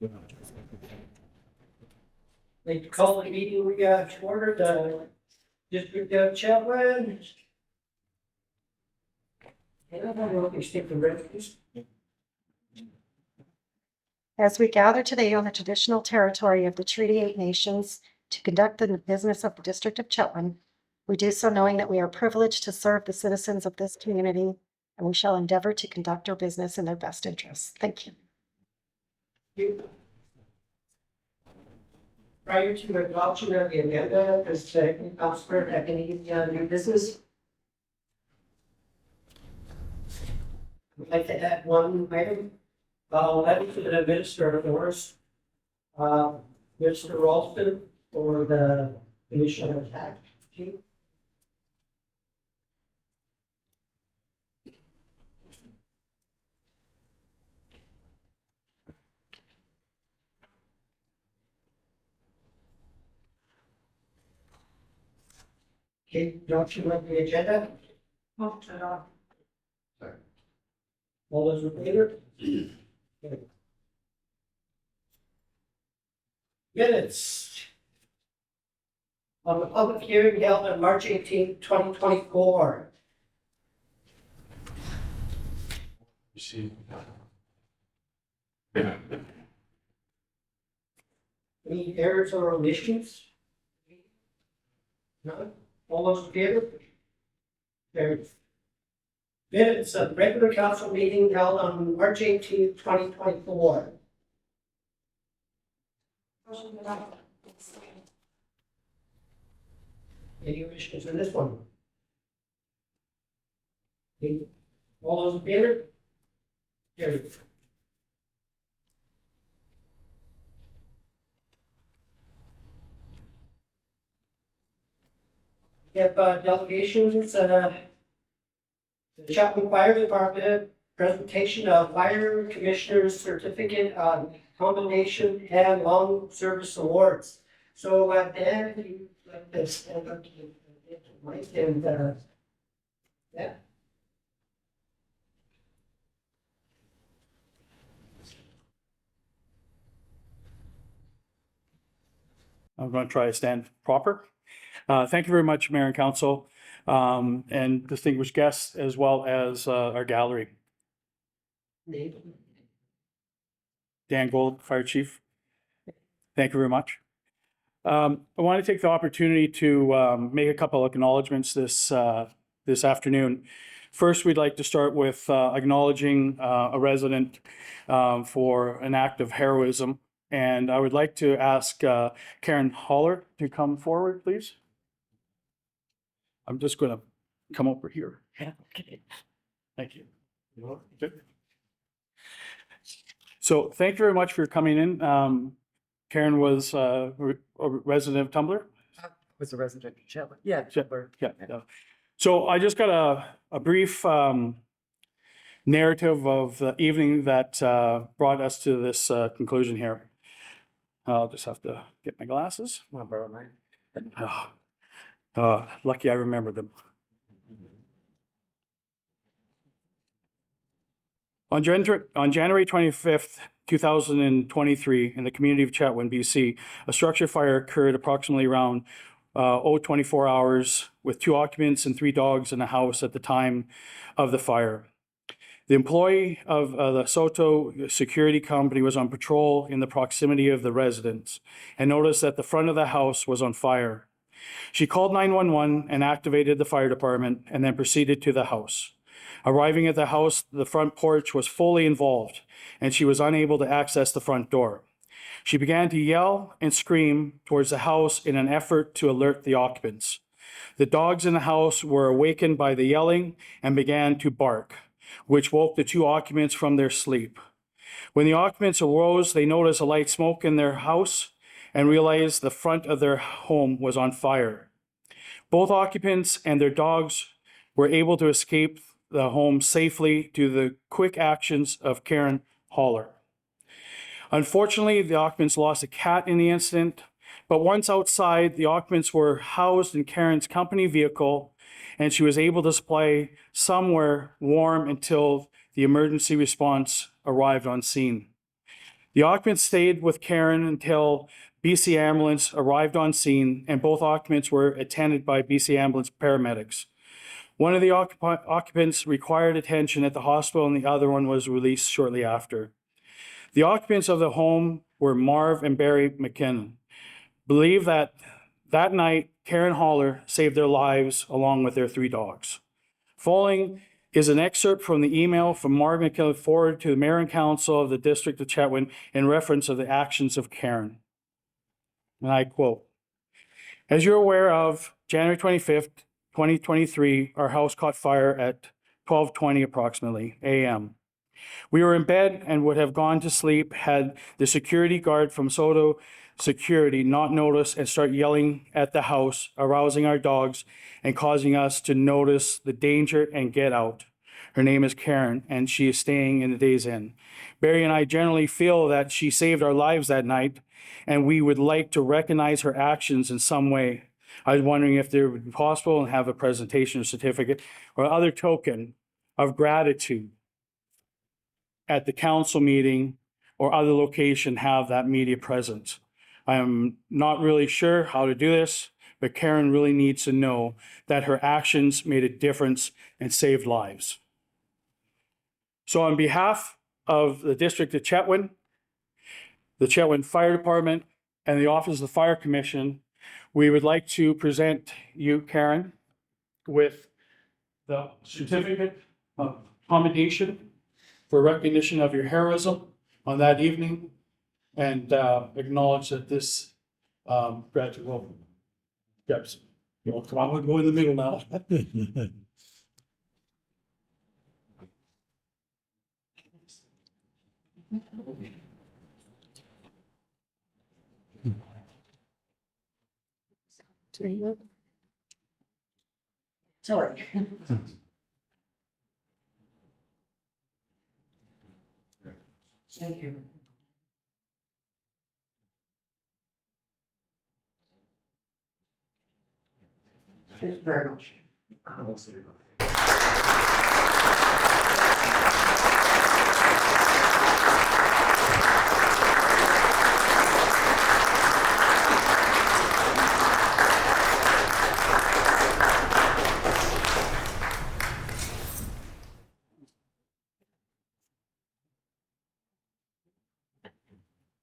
Like to call the meeting we got to order, the District of Chetwynd. And I don't know if you stick the refugees. As we gather today on the traditional territory of the Treaty 8 Nations to conduct the business of the District of Chetwynd, we do so knowing that we are privileged to serve the citizens of this community, and we shall endeavor to conduct our business in their best interests. Thank you. Prior to the adoption of the agenda, does the councilor have any new business? I'd like to add one item. Letter to the Minister of Forest, Mr. Ralston, for the Commission of Attack. Okay, adoption of the agenda. Move to adopt. All those in favor? Okay. Minutes. On the public hearing held on March 18, 2024. You see. Any errors or omissions? None? All those in favor? Carried. Minutes of regular council meeting held on March 18, 2024. Any omissions in this one? Okay. All those in favor? Carried. We have delegations, the Chetwynd Fire Department, presentation of Fire Commissioner's Certificate on Commendation and Long Service Awards. So, Dan, if you'd like to stand up to the mic and, yeah. I'm going to try to stand proper. Thank you very much, Mayor and Council, and distinguished guests, as well as our gallery. Dan Gold, Fire Chief. Thank you very much. I want to take the opportunity to make a couple of acknowledgements this afternoon. First, we'd like to start with acknowledging a resident for an act of heroism. And I would like to ask Karen Holler to come forward, please. I'm just going to come over here. Yeah, okay. Thank you. Good. So thank you very much for coming in. Karen was a resident of Tumbler. Was a resident of Chetwynd. Yeah, Chetwynd. Yeah. So I just got a brief narrative of the evening that brought us to this conclusion here. I'll just have to get my glasses. Want to borrow mine? Lucky I remember them. On January 25th, 2023, in the community of Chetwynd, BC, a structure fire occurred approximately around 24 hours with 2 occupants and 3 dogs in the house at the time of the fire. The employee of the Soto security company was on patrol in the proximity of the residence and noticed that the front of the house was on fire. She called 911 and activated the fire department and then proceeded to the house. Arriving at the house, the front porch was fully involved and she was unable to access the front door. She began to yell and scream towards the house in an effort to alert the occupants. The dogs in the house were awakened by the yelling and began to bark, which woke the 2 occupants from their sleep. When the occupants arose, they noticed a light smoke in their house and realized the front of their home was on fire. Both occupants and their dogs were able to escape the home safely due to the quick actions of Karen Holler. Unfortunately, the occupants lost a cat in the incident, but once outside, the occupants were housed in Karen's company vehicle, and she was able to supply somewhere warm until the emergency response arrived on scene. The occupants stayed with Karen until BC Ambulance arrived on scene, and both occupants were attended by BC Ambulance paramedics. One of the occupants required attention at the hospital, and the other one was released shortly after. The occupants of the home were Marv and Barry McKinnon. Believe that night, Karen Holler saved their lives along with their 3 dogs. Following is an excerpt from the email from Marv McKinnon forwarded to the Mayor and Council of the District of Chetwynd in reference of the actions of Karen. And I quote, "As you're aware of, January 25th, 2023, our house caught fire at 12:20 approximately a.m. We were in bed and would have gone to sleep had the security guard from Soto Security not noticed and start yelling at the house, arousing our dogs and causing us to notice the danger and get out. Her name is Karen, and she is staying in the Days Inn. Barry and I generally feel that she saved our lives that night, and we would like to recognize her actions in some way. I was wondering if it would be possible and have a presentation or certificate or other token of gratitude at the council meeting or other location have that media present. I am not really sure how to do this, but Karen really needs to know that her actions made a difference and saved lives." So on behalf of the District of Chetwynd, the Chetwynd Fire Department, and the Office of the Fire Commission, we would like to present you, Karen, with the certificate of commendation for recognition of your heroism on that evening, and acknowledge that this graduate will, yes, you'll come on, we'll go in the middle now. Sorry. Thank you. Thank you very much.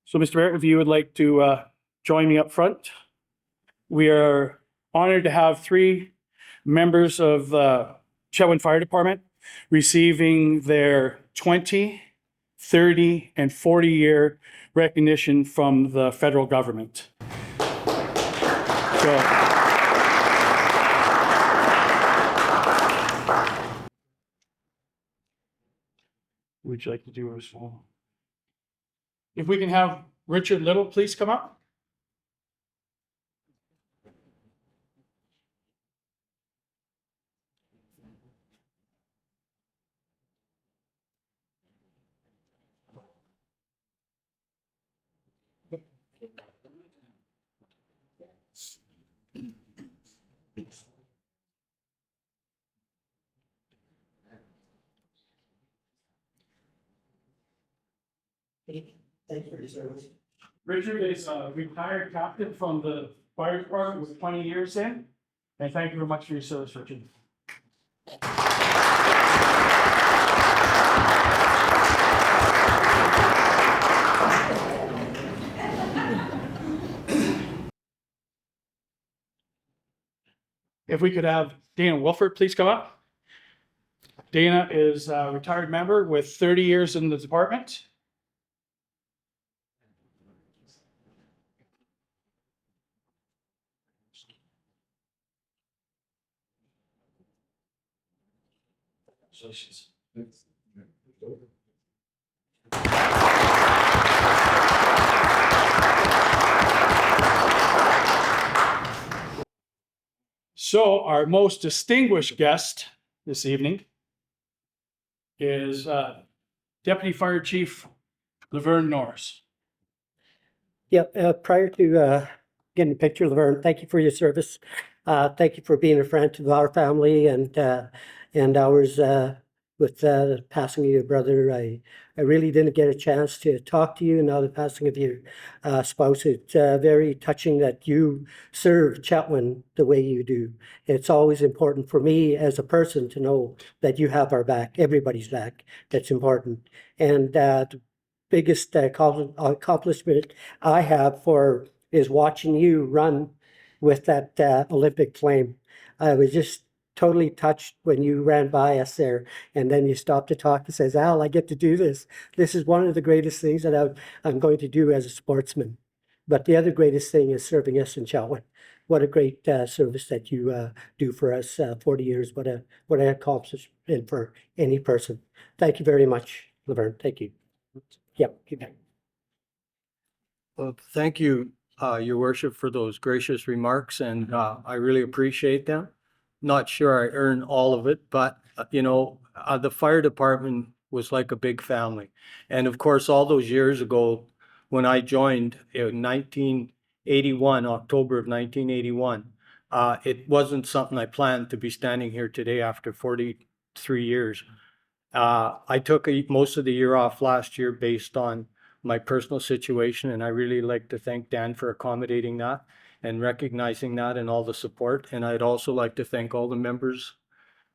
So, Mr. Mayor, if you would like to join me up front. We are honored to have 3 members of the Chetwynd Fire Department receiving their 20, 30, and 40-year recognition from the federal government. So, would you like to do as well? If we can have Richard Little please come up. Thank you for your service. Richard is a retired captain from the fire department with 20 years in. And thank you very much for your service, Richard. If we could have Dana Wilford please come up. Dana is a retired member with 30 years in the department. So our most distinguished guest this evening is Deputy Fire Chief Laverne Norris. Yep, prior to getting a picture, Laverne, thank you for your service. Thank you for being a friend to our family and ours. with the passing of your brother. I really didn't get a chance to talk to you. Now the passing of your spouse, it's very touching that you serve Chetwynd the way you do. It's always important for me as a person to know that you have our back, everybody's back. That's important. And the biggest accomplishment I have for is watching you run with that Olympic flame. I was just totally touched when you ran by us there, and then you stopped to talk and says, Al, I get to do this. This is one of the greatest things that I'm going to do as a sportsman. But the other greatest thing is serving us in Chetwynd. What a great service that you do for us, 40 years. What an accomplishment for any person. Thank you very much, Laverne. Thank you. Yep, keep going. Well, thank you, Your Worship, for those gracious remarks, and I really appreciate them. Not sure I earned all of it, but the fire department was like a big family. And of course, all those years ago, when I joined in 1981, October of 1981, it wasn't something I planned to be standing here today after 43 years. I took most of the year off last year based on my personal situation, and I really like to thank Dan for accommodating that and recognizing that and all the support. And I'd also like to thank all the members,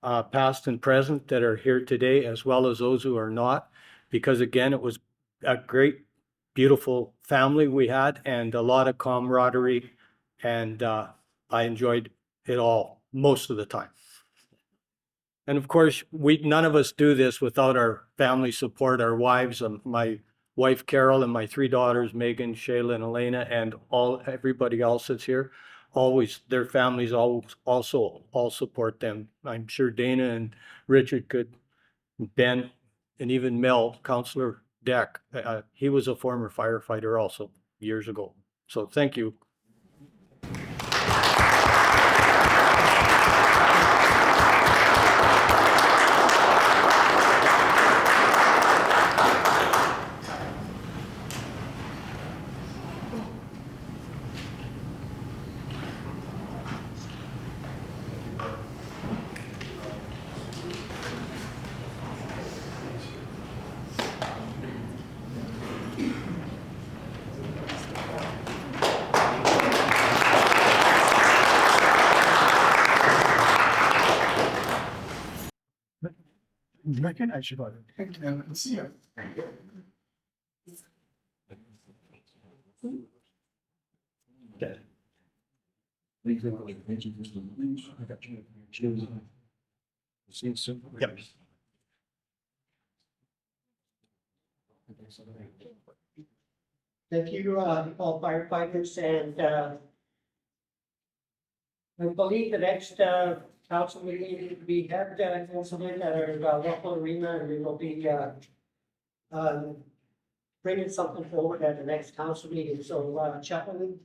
past and present, that are here today, as well as those who are not, because again, it was a great, beautiful family we had and a lot of camaraderie, and I enjoyed it all most of the time. And of course, none of us do this without our family support, our wives, my wife Carol, and my three daughters, Megan, Shayla, and Elena, and everybody else that's here. Always, their families also all support them. I'm sure Dana and Richard could, Ben, and even Mel, Councillor Deck. He was a former firefighter also years ago. So thank you. Recognize you, see you. Yep. Thank you, all firefighters, and I believe the next council meeting, we have an incident at our local arena, and we will be bringing something forward at the next council meeting. So Chetwynd,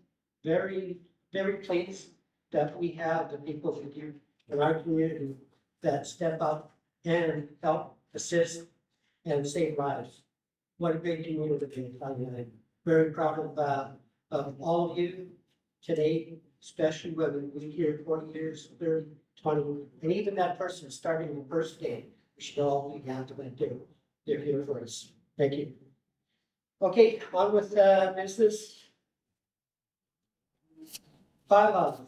very, very pleased that we have the people that you in our community that step up and help assist and save lives. What a great community. I'm very proud of all of you today, especially when we here 40 years, 30, 20, and even that person starting the first day. We should all be glad to do. They're here for us. Thank you. Okay, on with business. 5 of them.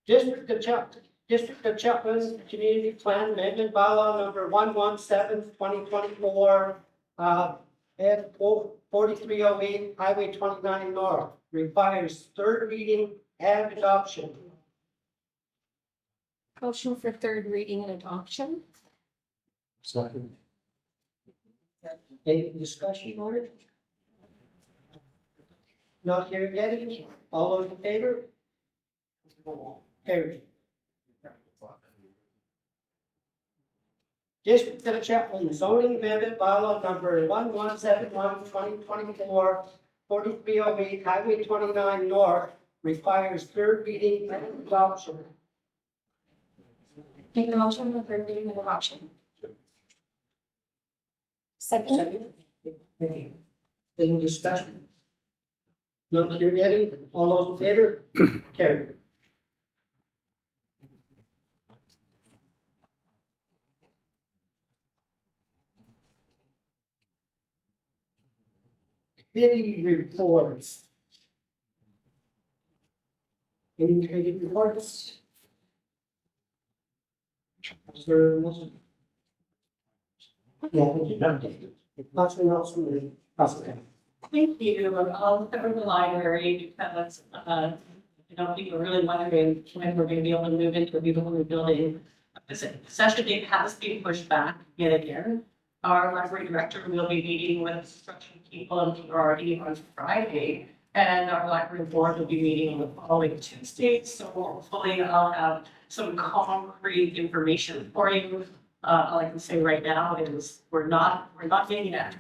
District of Chetwynd Community Plan Amendment Bylaw number 117/2024, and 4308 Highway 29 North requires third reading and adoption. Motion for third reading and adoption. Second. Any discussion on it? Not here yet. All those in favor? Carried. District of Chetwynd zoning amendment bylaw number 1171/2024, 4308 Highway 29 North requires third reading and adoption. Make the motion for third reading and adoption. Second. Any discussion? Not here yet. All those in favor? Carried. Committee reports. Any committee reports? Nothing else from the president. Thank you. I'll cover the library because, I don't think we're really wondering when we're gonna be able to move into a beautiful new building. Session date has been pushed back yet again. Our library director will be meeting with construction people and already on Friday. And our library board will be meeting the following Tuesday, so hopefully I'll have some concrete information for you. All I can say right now is we're not getting that.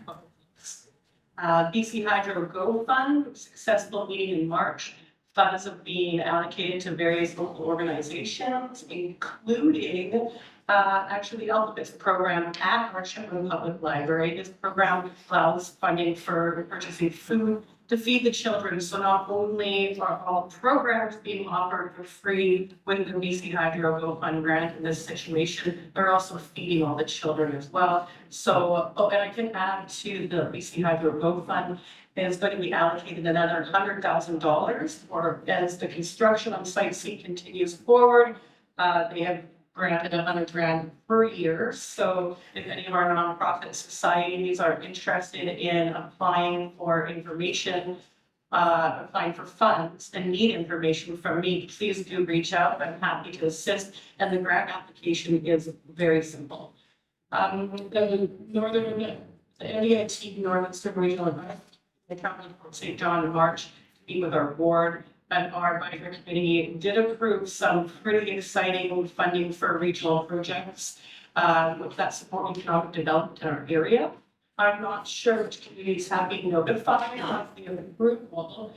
BC Hydro Go Fund, successful meeting in March. Funds are being allocated to various local organizations, including actually the Alphabet's program at our Chetwynd Public Library. This program allows funding for purchasing food to feed the children. So not only are all programs being offered for free with the BC Hydro Go Fund grant in this situation, they're also feeding all the children as well. So, and I can add to the BC Hydro Go Fund is going to be allocated another $100,000 for as the construction on Site C continues forward. They have granted $100,000 per year. So if any of our nonprofit societies are interested in applying for information, applying for funds and need information from me, please do reach out. I'm happy to assist. And the grant application is very simple. The NDIT Northern Regional Advisory, the County of St. John in March, to meet with our board. And our advisory committee did approve some pretty exciting funding for regional projects with that support economic development in our area. I'm not sure which communities have been notified of the approval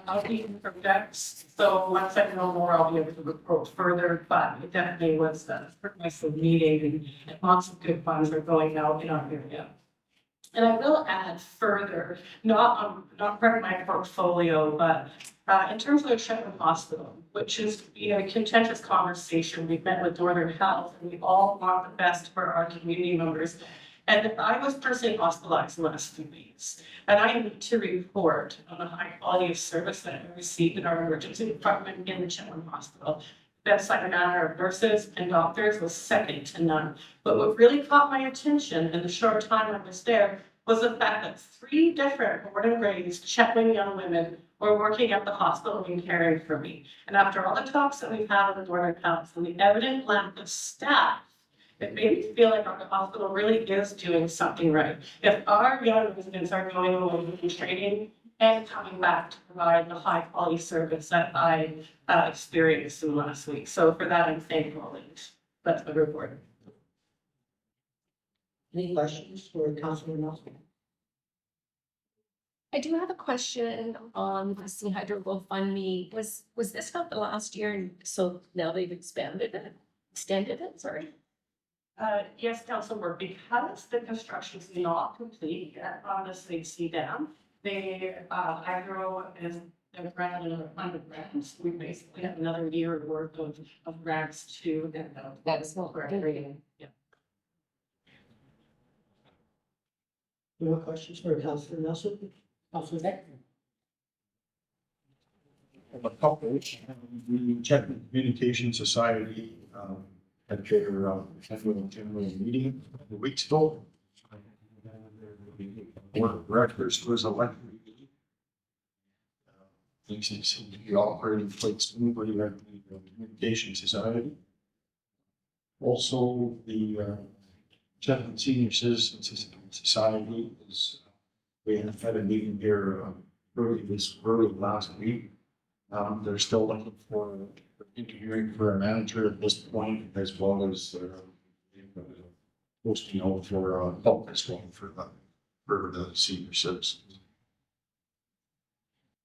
of these projects. So once I know more, I'll be able to report further, but it definitely was a progressive meeting and lots of good funds are going out in our area. And I will add further, not part of my portfolio, but in terms of the Chetwynd Hospital, which is a contentious conversation. We've met with Northern Health and we all want the best for our community members. And I was personally hospitalized the last few weeks. And I need to report on the high quality of service that I received in our emergency department in the Chetwynd Hospital. Bedside manner of nurses and doctors was second to none. But what really caught my attention in the short time I was there was the fact that 3 different born and raised Chetwynd young women were working at the hospital and caring for me. And after all the talks that we've had with Northern Health and the evident lack of staff, it made me feel like our hospital really is doing something right. If our young residents are going away and training and coming back to provide the high quality service that I experienced in the last week. So for that, I'm thankful, and that's my report. Any questions for Councilor Nelson? I do have a question on the BC Hydro GoFundMe. Was this not the last year? And so now they've extended it, sorry. Yes, Councilor, because the construction is not complete yet on the C Dam, the hydro is granted another $100,000. We basically have another year worth of grants to get out. That is not correct. Yeah. Any more questions for Councilor Nelson? Councilor Beck? A couple, the Chetwynd Communication Society had their annual general meeting a couple weeks ago. The board of directors was elected. Things seem to be operating quite smoothly at the Communication Society. Also, the Chetwynd Senior Citizens Society is, we have had a meeting here early last week. They're still looking for interviewing for a manager at this point, as well as posting out for help as well for the senior citizens.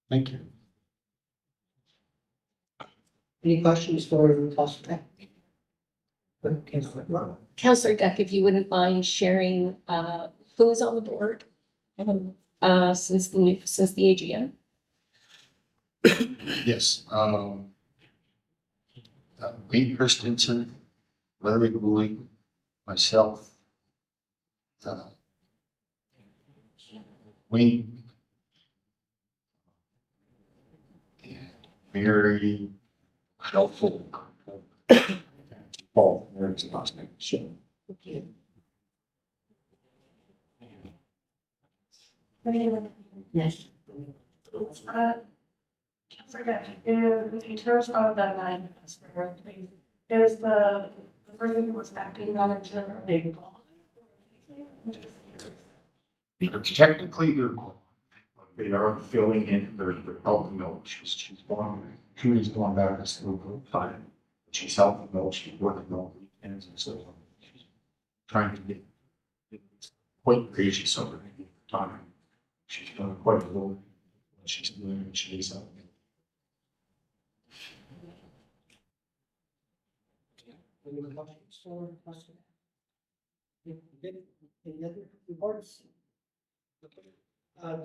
Thank you. Any questions for Councilor Beck? Councilor Rowe? Councillor Duck, if you wouldn't mind sharing who's on the board since the AGM. Yes. Wayne Christensen, Larry Goulding, myself, Wayne very helpful. Paul, there's the last name. So, Yes. Forget, in terms of that line, there's the person who was acting on it, big. technically, they are filling in, they're helping out. She's going, Judy's going back to school full time. She's helping out, she's working on weekends and so on. She's trying to get it's quite crazy so time. She's done quite a little. What she's doing, she's up. Any questions or questions? Any other reports?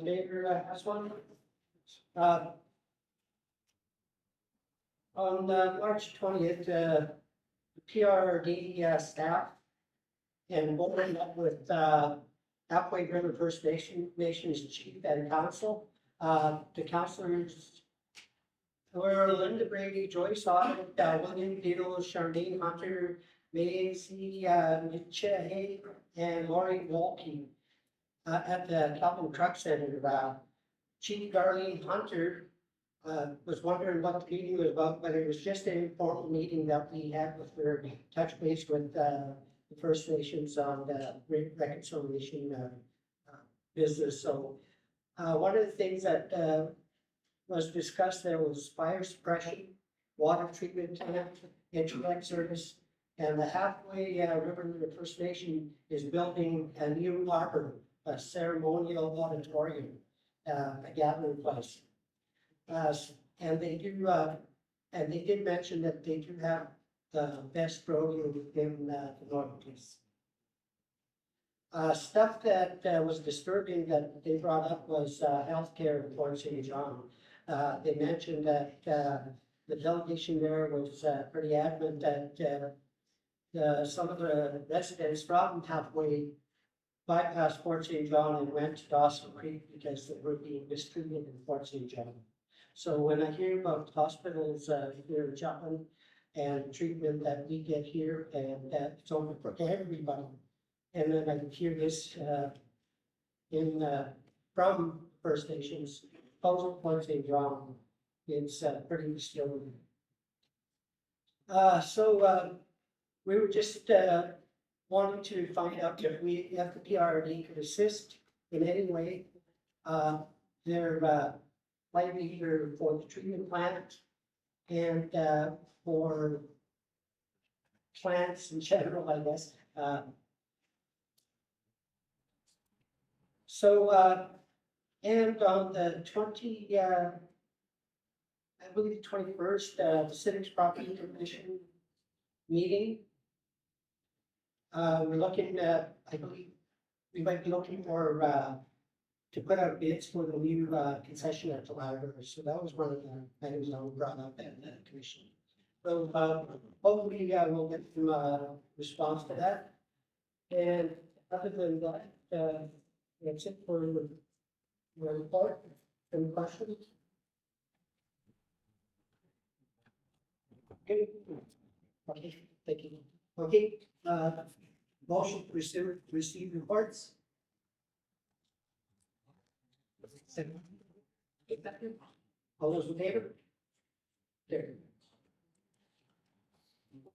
Mayor has one. On March 20th, the PRD staff and board met with Halfway River First Nations chief and council. The councilors were Linda Brady, Joyce Audit, William Beadle, Charlene Hunter, Maisie Hay, and Lori Walke at the Calvin Truck Center. Chief Darlene Hunter was wondering what the meeting was about, but it was just an informal meeting that we had with her, touch base with the First Nations on the reconciliation business. So one of the things that was discussed there was fire suppression, water treatment plant, internet service, and the Halfway River First Nation is building a new harbor, a ceremonial auditorium, a gathering place. And they do, and they did mention that they do have the best rodeo in the Northeast. Stuff that was disturbing that they brought up was healthcare in Port St. John. They mentioned that the delegation there was pretty adamant that some of the residents from Halfway bypassed Fort St. John and went to Dawson Creek because they were being mistreated in Fort St. John. So when I hear about hospitals here in Chetwynd and treatment that we get here, and that it's only for everybody, and then I hear this from First Nations, also Fort St. John, it's pretty disturbing. So we were just wanting to find out if the PRD could assist in any way. Their light meter for the treatment plant and for plants in general, I guess. And on the 20, I believe 21st, the Civics Property Commission meeting. We're looking at, I believe, we might be looking for to put out bids for the new concession at the library. So that was one of the items that were brought up at the commission. So hopefully we'll get some response to that. And other than that, that's it for your report. Any questions? Okay. Okay, thank you. Okay, motion to receive reports. All those in favor? There.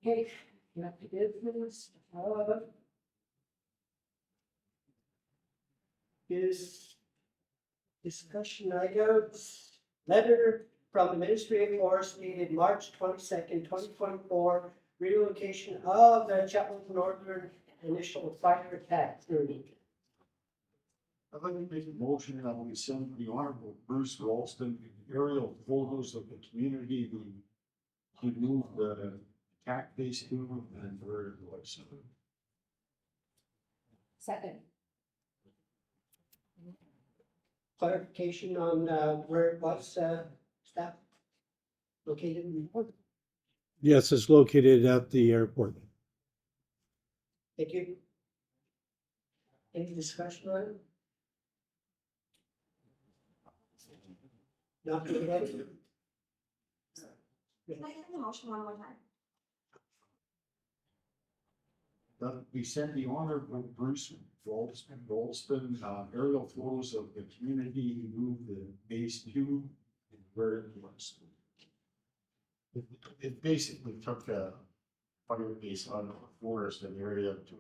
Okay, not the business. Is discussion items, letter from the Ministry of Forest dated March 22nd, 2024, relocation of the Chetwynd Northern Initial Fire Attack 30. I'd like to make a motion that we send the Honorable Bruce Ralston aerial photos of the community who moved the attack base to and where it was. Second. Clarification on where it was, staff located in the report. Yes, it's located at the airport. Thank you. Any discussion on it? Not related. Can I hear the motion one more time? We send the Honorable Bruce Goldston, aerial photos of the community move the base two and where it was. It basically took a fire base on the forest and area to.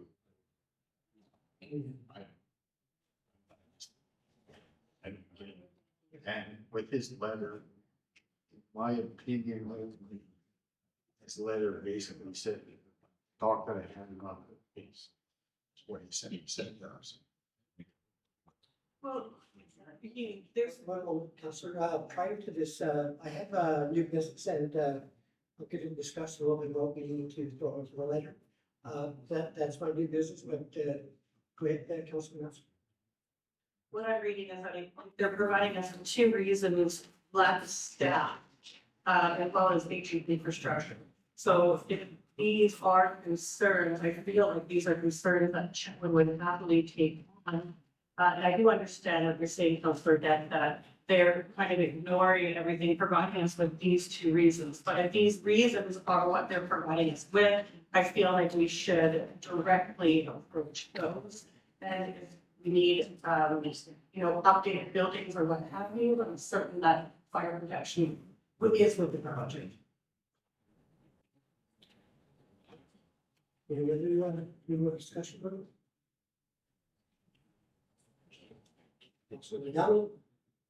And with his letter, my opinion, his letter basically said, talk that I had on the base. That's what he said to us. Well, there's Well, Councillor, prior to this, I have new business and we could discuss a little bit what we need to throw into the letter. That's my new business, but go ahead, Councillor Nelson. what I'm reading is that they're providing us with 2 reasons, lack of staff, as well as aging infrastructure. So if these are concerns, I feel like these are concerns that Chetwynd would happily take on. And I do understand what you're saying, Councillor, that they're kind of ignoring everything, providing us with these 2 reasons. But if these reasons are what they're providing us with, I feel like we should directly approach those. And if we need, updated buildings or what have you, I'm certain that fire protection is with the project. Any other new discussion? Councillor Down.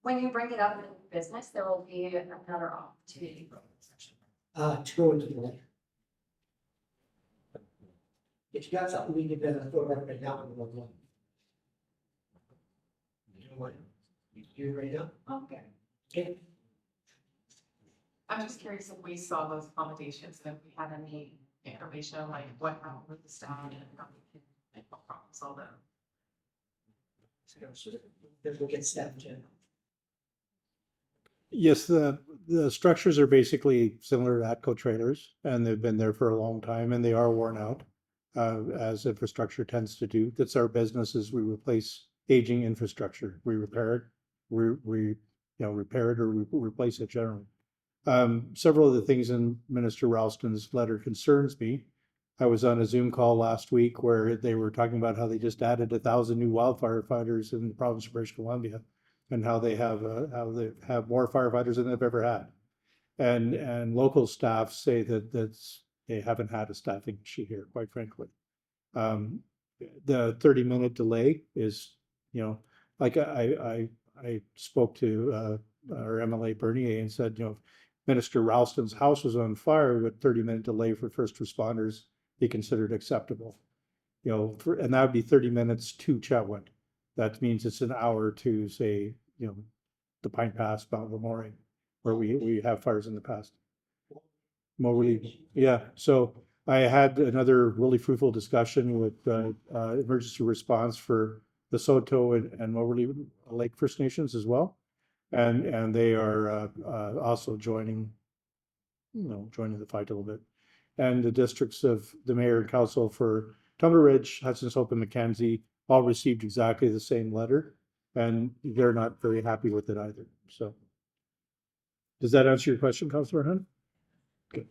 When you bring it up in business, there will be another opportunity for discussion. To go into the letter. If you got something, we need to throw it right now in one line. You ready now? Okay. Okay. I'm just curious if we saw those accommodations and if we had any information on like what happened with the staff and how we can make what problems solve them. So then we'll get staff to. Yes, the structures are basically similar to ATCO trailers, and they've been there for a long time, and they are worn out, as infrastructure tends to do. That's our business, is we replace aging infrastructure. We repair it, repair it or replace it generally. Several of the things in Minister Ralston's letter concerns me. I was on a Zoom call last week where they were talking about how they just added 1,000 new wildfire fighters in the province of British Columbia, and how they have more firefighters than they've ever had. And local staff say that they haven't had a staffing issue here, quite frankly. The 30-minute delay is, like I spoke to our MLA Bernier and said, Minister Ralston's house was on fire, with 30-minute delay for first responders be considered acceptable. And that would be 30 minutes to Chetwynd. That means it's an hour to, say, the Pine Pass, Mount Lemoyne, where we have fires in the past. Moberly, yeah. So I had another really fruitful discussion with emergency response for the Soto and Moberly Lake First Nations as well. And they are also joining the fight a little bit. And the districts of the mayor and council for Tumber Ridge, Hudson's Hope, and Mackenzie all received exactly the same letter, and they're not very happy with it either. So does that answer your question, Councillor Hunt? Good.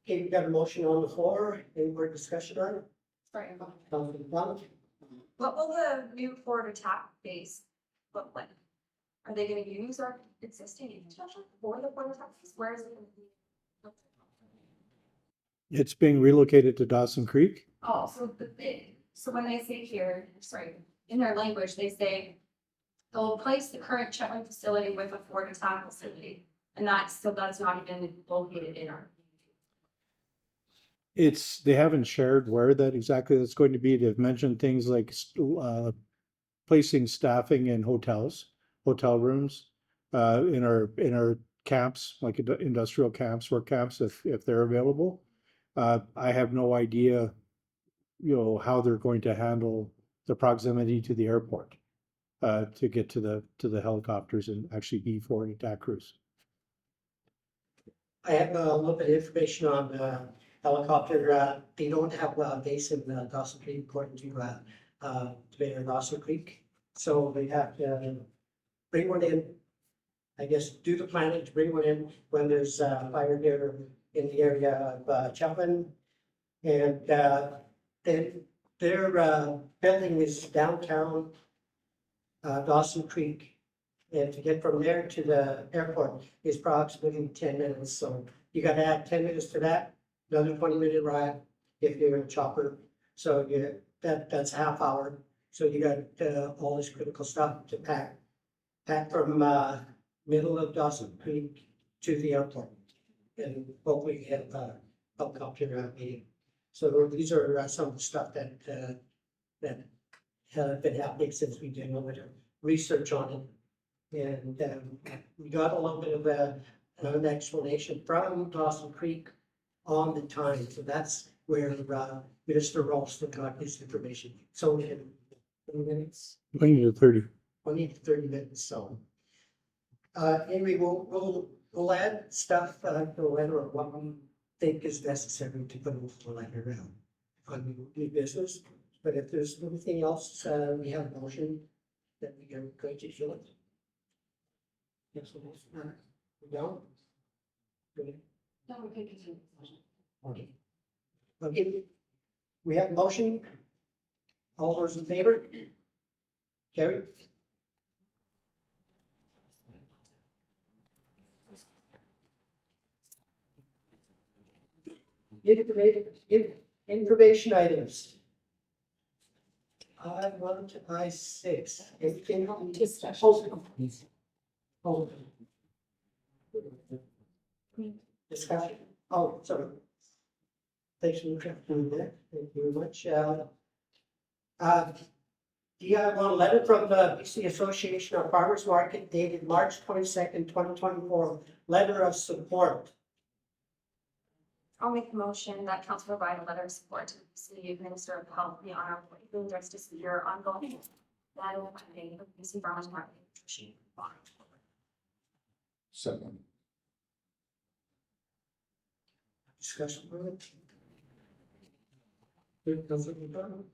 Okay, we got a motion on the floor. Any more discussion on it? Sorry. Councillor Down. What will the new forward attack base look like? Are they gonna use our existing infrastructure for the forward attack base? Where is it gonna be? It's being relocated to Dawson Creek. Oh, so when they say here, sorry, in their language, they say they'll replace the current Chetwynd facility with a forward attack facility. And that's not even located in our. They haven't shared where that exactly that's going to be. They've mentioned things like placing staffing in hotel rooms, in our camps, like industrial camps, work camps, if they're available. I have no idea, how they're going to handle the proximity to the airport, to get to the helicopters and actually be for an attack crews. I have a little bit of information on helicopter. They don't have a base in Dawson Creek, according to Mayor Dawson Creek. So they have to bring one in, I guess, do the planning to bring one in when there's fire here in the area of Chetwynd. And then their building is downtown Dawson Creek. And to get from there to the airport is approximately 10 minutes. So you gotta add 10 minutes to that, another 20-minute ride if you're in a chopper. So that's half hour. So you got all this critical stuff to pack from middle of Dawson Creek to the airport. And hopefully have helicopter meeting. So these are some of the stuff that have been happening since we did a little bit of research on it. And we got a little bit of an explanation from Dawson Creek on the time. So that's where Minister Ralston got his information. So in 20 minutes, 20 to 30. 20 to 30 minutes, so. Anyway, we'll add stuff to the letter of what we think is necessary to put into the letter on new business. But if there's anything else, we have a motion that we are going to fill it. Yes, we don't? Good. No, we can continue. Okay. Okay, we have a motion. All those in favor? Carry. Information items. I1 to I6. Anything hold. Discussion. Oh, sorry. Thanks for doing that. Thank you very much. Do you have a letter from the BC Association of Farmers Market dated March 22nd, 2024, letter of support? I'll make the motion that council provide a letter of support to the city minister of health, the honorable Chetwynd, justice to your ongoing battle campaign of BC Farmers Market nutrition. Second. Discussion on it. Good, Councilor McDonald.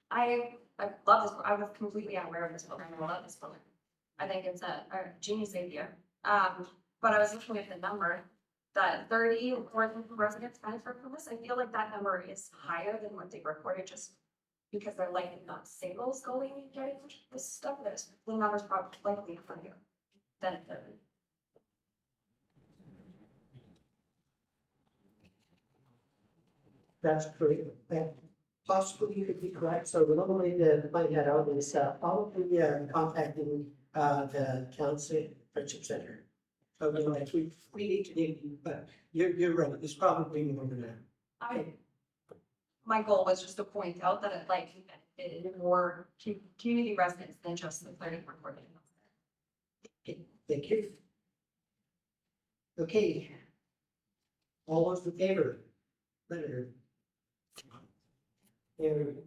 I love this, I was completely unaware of this program, I love this program. I think it's a genius idea. But I was looking at the number, that 30 working residents benefit from this, I feel like that number is higher than what they reported, just because they're likely not singles going and getting this stuff, the number's probably likely higher than 30. That's correct. Possibly you could be correct. So the normal way to find that out is probably contacting the council friendship center. So you know, like we need to dig, but you're right. It's probably more than that. My goal was just to point out that it more community residents than just the 30 reported. Okay, thank you. Okay. All those in favor? Letter. Carried.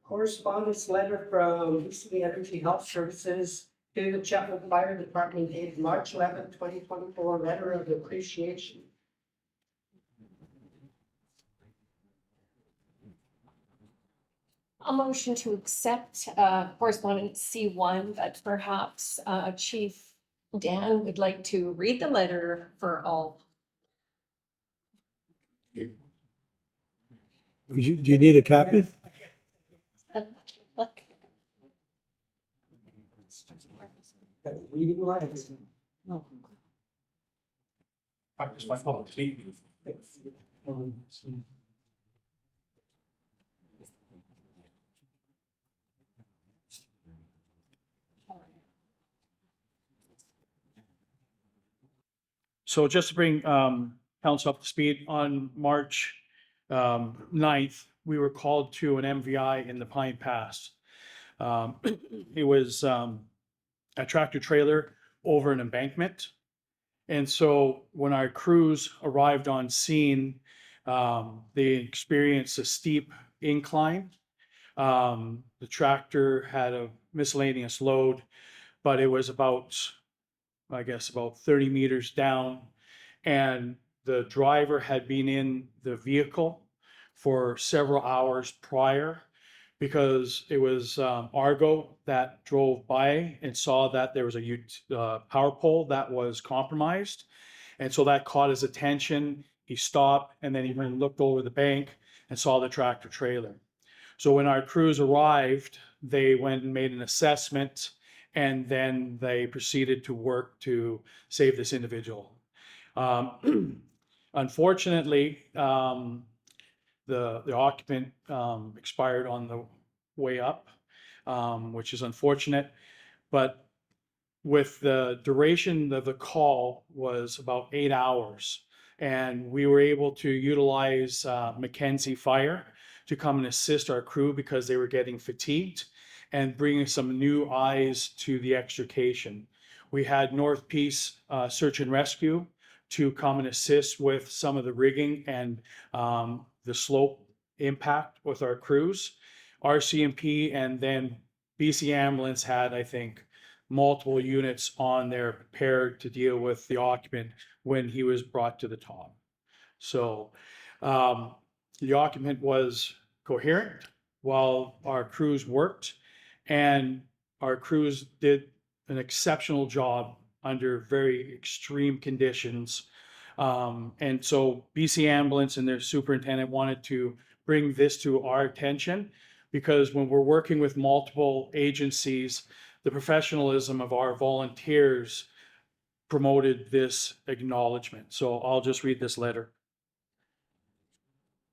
Correspondence letter from BC Energy Health Services to the Chetwynd Fire Department dated March 11, 2024, letter of appreciation. A motion to accept correspondence C1, but perhaps Chief Dan would like to read the letter for all. Do you need a copy? Reading lines. Practice my public speaking. So just to bring council up to speed, on March 9th, we were called to an MVI in the Pine Pass. It was a tractor trailer over an embankment. And so when our crews arrived on scene, they experienced a steep incline. The tractor had a miscellaneous load, but it was about 30 meters down. And the driver had been in the vehicle for several hours prior because it was Argo that drove by and saw that there was a power pole that was compromised. And so that caught his attention. He stopped and then he went and looked over the bank and saw the tractor trailer. So when our crews arrived, they went and made an assessment and then they proceeded to work to save this individual. Unfortunately, the occupant expired on the way up, which is unfortunate. But with the duration of the call was about 8 hours, and we were able to utilize Mackenzie Fire to come and assist our crew because they were getting fatigued and bringing some new eyes to the extrication. We had North Peace Search and Rescue to come and assist with some of the rigging and the slope impact with our crews. RCMP and then BC Ambulance had, I think, multiple units on there prepared to deal with the occupant when he was brought to the top. So the occupant was coherent while our crews worked, and our crews did an exceptional job under very extreme conditions. And so BC Ambulance and their superintendent wanted to bring this to our attention because when we're working with multiple agencies, the professionalism of our volunteers promoted this acknowledgement. So I'll just read this letter.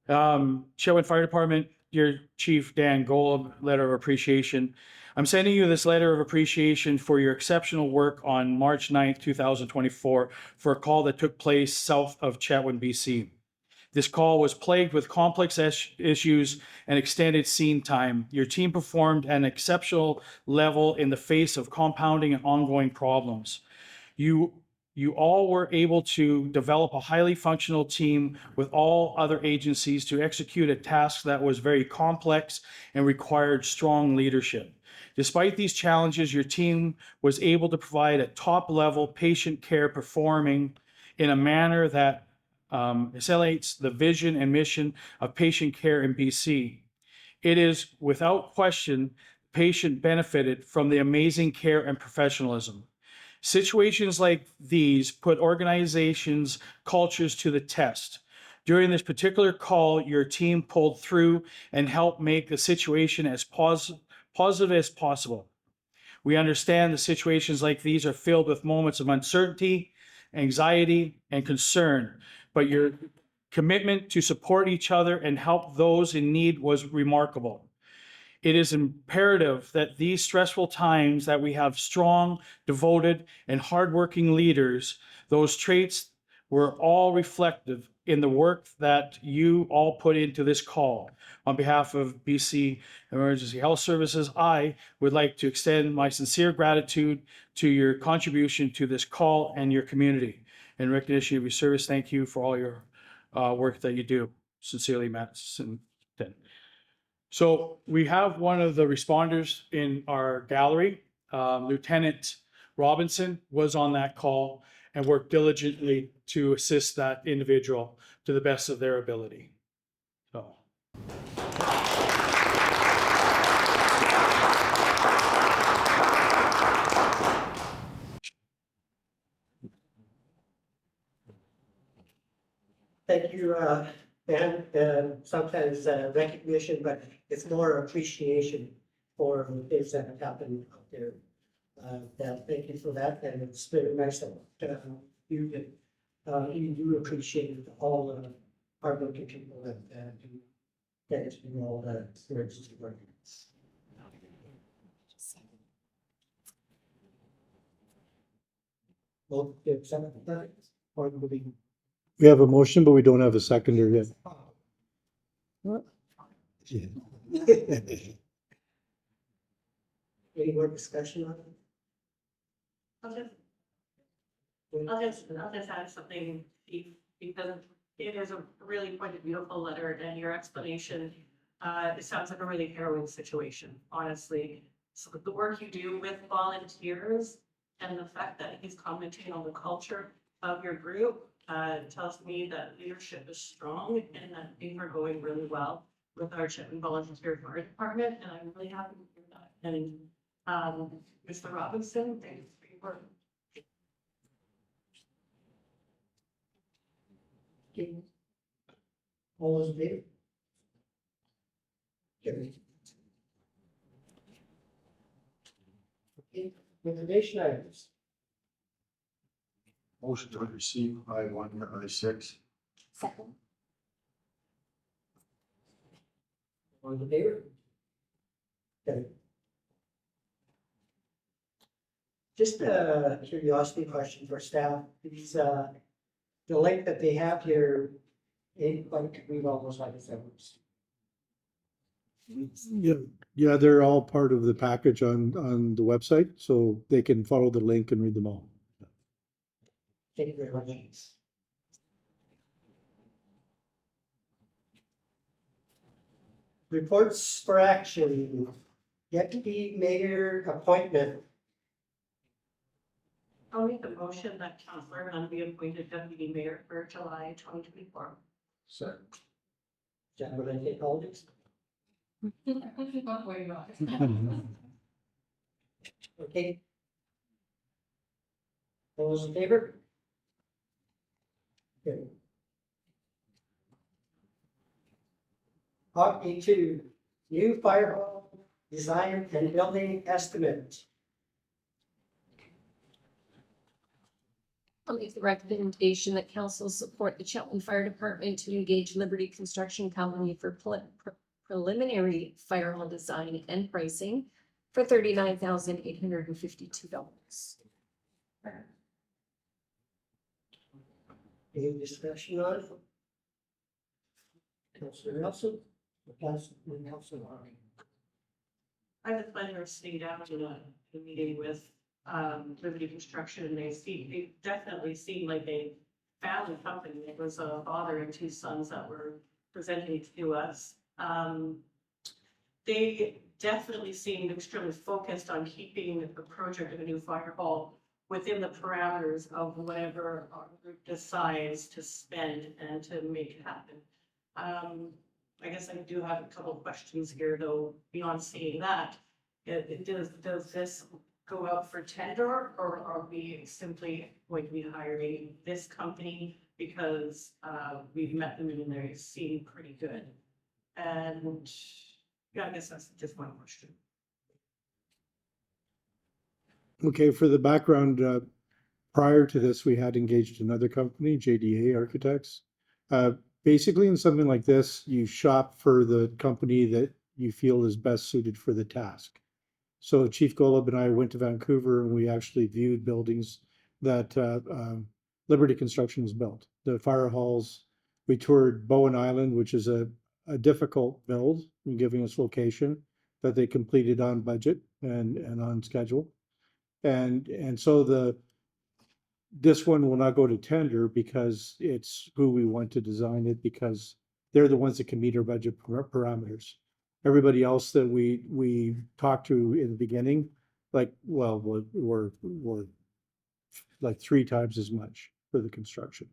Chetwynd Fire Department, dear Chief Dan Golub, letter of appreciation. I'm sending you this letter of appreciation for your exceptional work on March 9th, 2024 for a call that took place south of Chetwynd, BC. This call was plagued with complex issues and extended scene time. Your team performed at an exceptional level in the face of compounding and ongoing problems. You all were able to develop a highly functional team with all other agencies to execute a task that was very complex and required strong leadership. Despite these challenges, your team was able to provide a top-level patient care performing in a manner that accelerates the vision and mission of patient care in BC. It is without question, patient benefited from the amazing care and professionalism. Situations like these put organizations' cultures to the test. During this particular call, your team pulled through and helped make the situation as positive as possible. We understand the situations like these are filled with moments of uncertainty, anxiety, and concern, but your commitment to support each other and help those in need was remarkable. It is imperative that these stressful times that we have strong, devoted, and hardworking leaders. Those traits were all reflective in the work that you all put into this call. On behalf of BC Emergency Health Services, I would like to extend my sincere gratitude to your contribution to this call and your community. In recognition of your service, thank you for all your work that you do. Sincerely, Matt. So we have one of the responders in our gallery. Lieutenant Robinson was on that call and worked diligently to assist that individual to the best of their ability. So. Thank you, and sometimes recognition, but it's more appreciation for the things that have happened out there. Thank you for that, and it's very nice that you do appreciate all the hardworking people that get to do all the experiences of working. Well, if some of that, or will be. We have a motion, but we don't have a seconder yet. Any more discussion on it? I'll just add something, Chief, because it is a really quite a beautiful letter, and your explanation, it sounds like a really harrowing situation, honestly. So the work you do with volunteers and the fact that he's commenting on the culture of your group tells me that leadership is strong and that things are going really well with our Chetwynd Volunteer Fire Department, and I'm really happy to hear that. And, Mr. Robinson, thanks for your work. All those in favor? Carried. Okay, information items. Motion to receive I-1 and I-6. Second. All in favor? Okay. Just a curiosity question for staff, these, the link that they have here, like, we've almost like this. Yeah, they're all part of the package on the website, so they can follow the link and read them all. Thank you very much. Reports for action, deputy mayor appointment. I'll make a motion that Councillor Hunn be appointed deputy mayor for July 2024. Second. Jennifer, any apologies? Okay. All those in favor? Okay. Hockey two, new fire hall design and building estimate. I'll make the recommendation that council support the Chetwynd Fire Department to engage Liberty Construction Company for preliminary fire hall design and pricing for $39,852. Any discussion on it? Councilor Nelson? Councilor Nelson. I had the pleasure of sitting down in a meeting with Liberty Construction, and they definitely seemed like a family company. It was a father and two sons that were presenting to us. They definitely seemed extremely focused on keeping the project of a new fire hall within the parameters of whatever our group decides to spend and to make it happen. I guess I do have a couple of questions here, though, beyond seeing that. Does this go out for tender, or are we simply going to be hiring this company because we've met them and they seem pretty good? And yeah, I guess that's just one question. Okay, for the background, prior to this, we had engaged another company, JDA Architects. Basically, in something like this, you shop for the company that you feel is best suited for the task. So Chief Golub and I went to Vancouver and we actually viewed buildings that Liberty Construction has built. The fire halls, we toured Bowen Island, which is a difficult build, giving us location, that they completed on budget and on schedule. And so this one will not go to tender because it's who we want to design it, because they're the ones that can meet our budget parameters. Everybody else that we talked to in the beginning, like, well, we're like 3 times as much for the construction.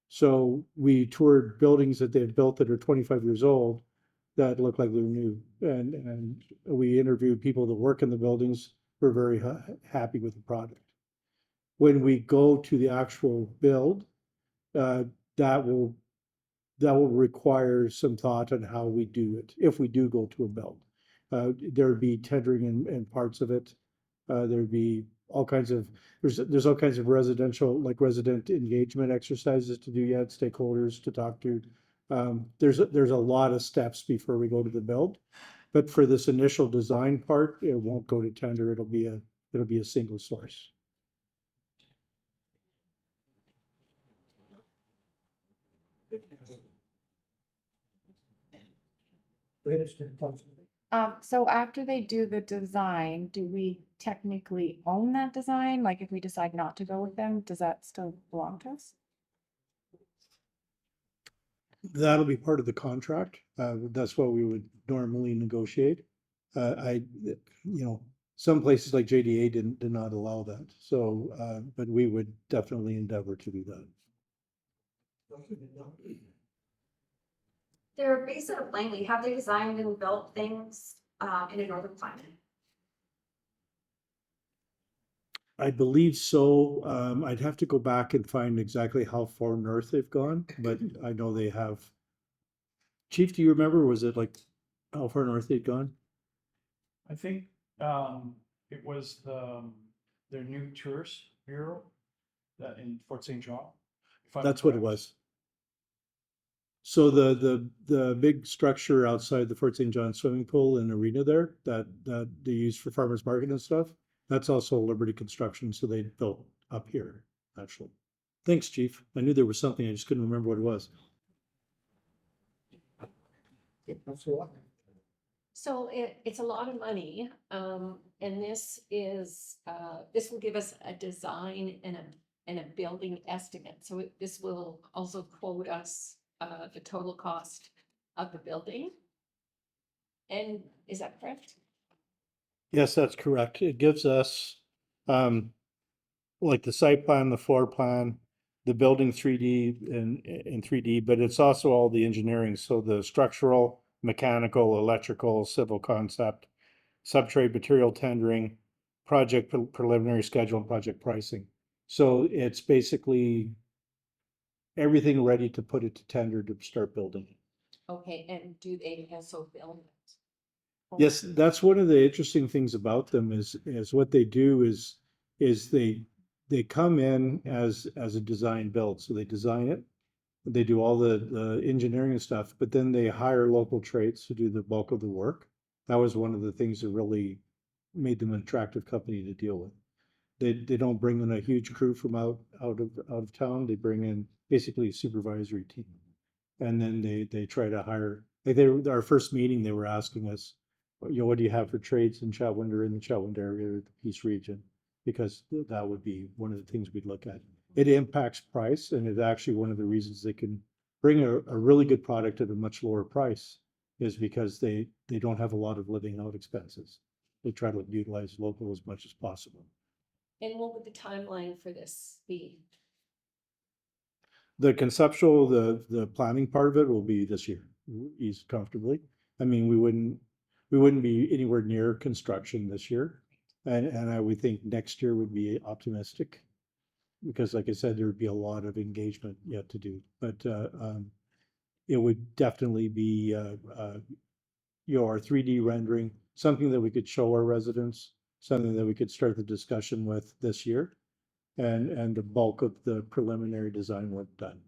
So we toured buildings that they've built that are 25 years old that look like they're new. And we interviewed people that work in the buildings. We're very happy with the product. When we go to the actual build, that will require some thought on how we do it, if we do go to a build. There'd be tendering and parts of it. There'd be all kinds of, there's all kinds of resident engagement exercises to do yet, stakeholders to talk to. There's a lot of steps before we go to the build. But for this initial design part, it won't go to tender. It'll be a single source. So after they do the design, do we technically own that design? Like if we decide not to go with them, does that still belong to us? That'll be part of the contract. That's what we would normally negotiate. Some places like JDA did not allow that. So, but we would definitely endeavor to do that. They're based out of Langley. Have they designed and built things in a northern climate? I believe so. I'd have to go back and find exactly how far north they've gone, but I know they have. Chief, do you remember, was it like how far north they'd gone? I think, it was their new tourist bureau that in Fort St. John. if I'm That's what it correct. was. So the big structure outside the Fort St. John swimming pool and arena there that they use for farmers market and stuff, that's also Liberty Construction, so they built up here, actually. Thanks, Chief. I knew there was something, I just couldn't remember what it was. So it's a lot of money, and this is, this will give us a design and a building estimate. So this will also quote us, the total cost of the building. And is that correct? Yes, that's correct. It gives us, like the site plan, the floor plan, the building 3D in 3D, but it's also all the engineering. So the structural, mechanical, electrical, civil concept, subtrade material tendering, project preliminary schedule, and project pricing. So it's basically everything ready to put it to tender to start building. Okay, and do they also build it? Yes, that's one of the interesting things about them is what they do is they come in as a design build. So they design it, they do all the engineering and stuff, but then they hire local trades to do the bulk of the work. That was one of the things that really made them an attractive company to deal with. They don't bring in a huge crew from out of town. They bring in basically a supervisory team. And then they try to hire, like our first meeting, they were asking us, what do you have for trades in Chetwynd or in the Chetwynd area or the Peace region? Because that would be one of the things we'd look at. It impacts price, and it's actually one of the reasons they can bring a really good product at a much lower price is because they don't have a lot of living out expenses. They try to utilize local as much as possible. And what would the timeline for this be? The conceptual, the planning part of it will be this year, easy comfortably. I mean, we wouldn't be anywhere near construction this year. And I would think next year would be optimistic. Because like I said, there would be a lot of engagement yet to do, but it would definitely be our 3D rendering, something that we could show our residents, something that we could start the discussion with this year, and the bulk of the preliminary design work done.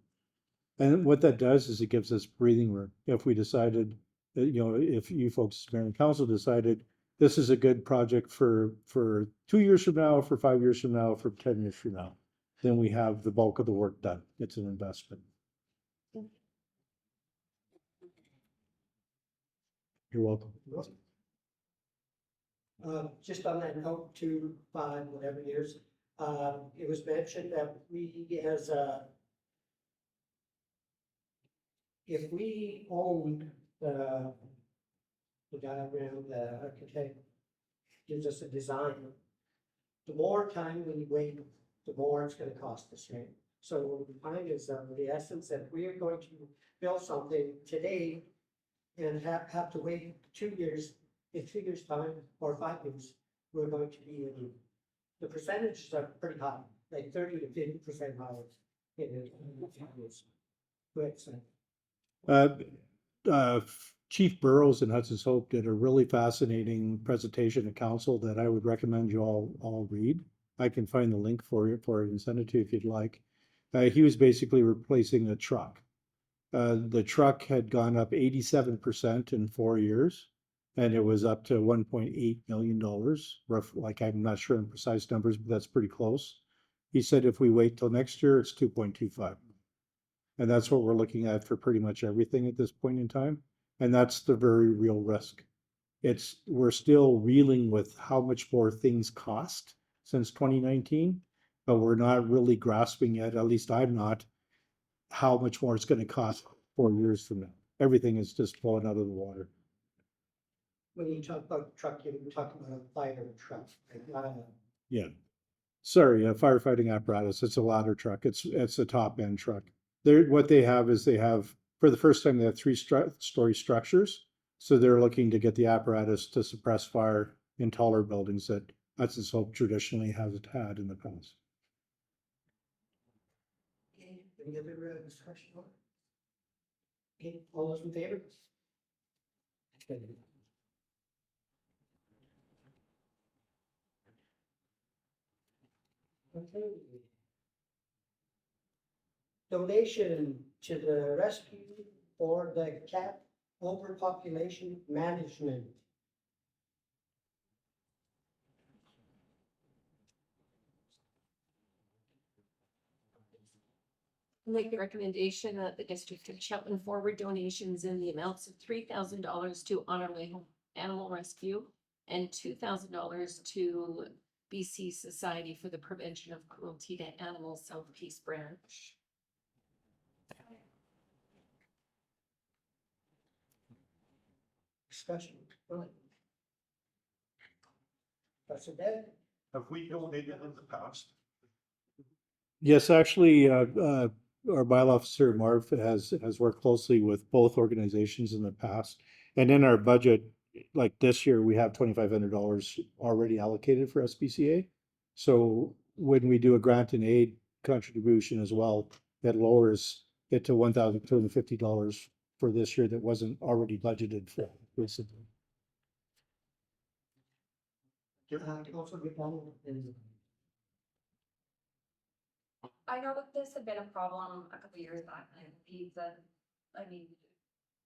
And what that does is it gives us breathing room. If we decided, if you folks, mayor and council decided this is a good project for 2 years from now, for 5 years from now, for 10 years from now, then we have the bulk of the work done. It's an investment. You're welcome. Just on that note, 2, 5, whatever years, it was mentioned that we as if we owned the diagram, the architect gives us a design, the more time we wait, the more it's gonna cost us, right? So what we find is the essence that we are going to build something today and have to wait 2 years, in 2 years' time, or 5 years, we're going to be in, the percentages are pretty high, like 30 to 50% higher in a few years. Good, so. Chief Burrows in Hudson's Hope did a really fascinating presentation to council that I would recommend you all read. I can find the link for it and send it to you if you'd like. He was basically replacing a truck. The truck had gone up 87% in 4 years, and it was up to $1.8 million, rough, like I'm not sure in precise numbers, but that's pretty close. He said if we wait till next year, it's 2.25. And that's what we're looking at for pretty much everything at this point in time. And that's the very real risk. We're still reeling with how much more things cost since 2019, but we're not really grasping yet, at least I'm not, how much more it's going to cost 4 years from now. Everything is just falling out of the water. When you talk about truck, you're talking about a fire truck, not a. Yeah. Sorry, a firefighting apparatus. It's a ladder truck. It's a top end truck. They're, what they have is they have, for the first time, they have story structures. So they're looking to get the apparatus to suppress fire in taller buildings that Hudson's Hope traditionally hasn't had in the past. Any other discussion on it? Okay, all those in favor? Okay. Okay. Donation to the rescue for the cat overpopulation management. Make the recommendation that the district of Chetwynd forward donations in the amounts of $3,000 to On Our Way Home Animal Rescue and $2,000 to BC Society for the Prevention of Cruelty to Animals South Peace Branch. Discussion. That's it, Deb? Have we donated in the past? Yes, actually, our bylaw officer Marv has worked closely with both organizations in the past. And in our budget, like this year, we have $2,500 already allocated for SPCA. So when we do a grant and aid contribution as well, that lowers it to $1,250 for this year that wasn't already budgeted for recently. Also get down in I know that this had been a problem a couple years back, and I believe that, I mean,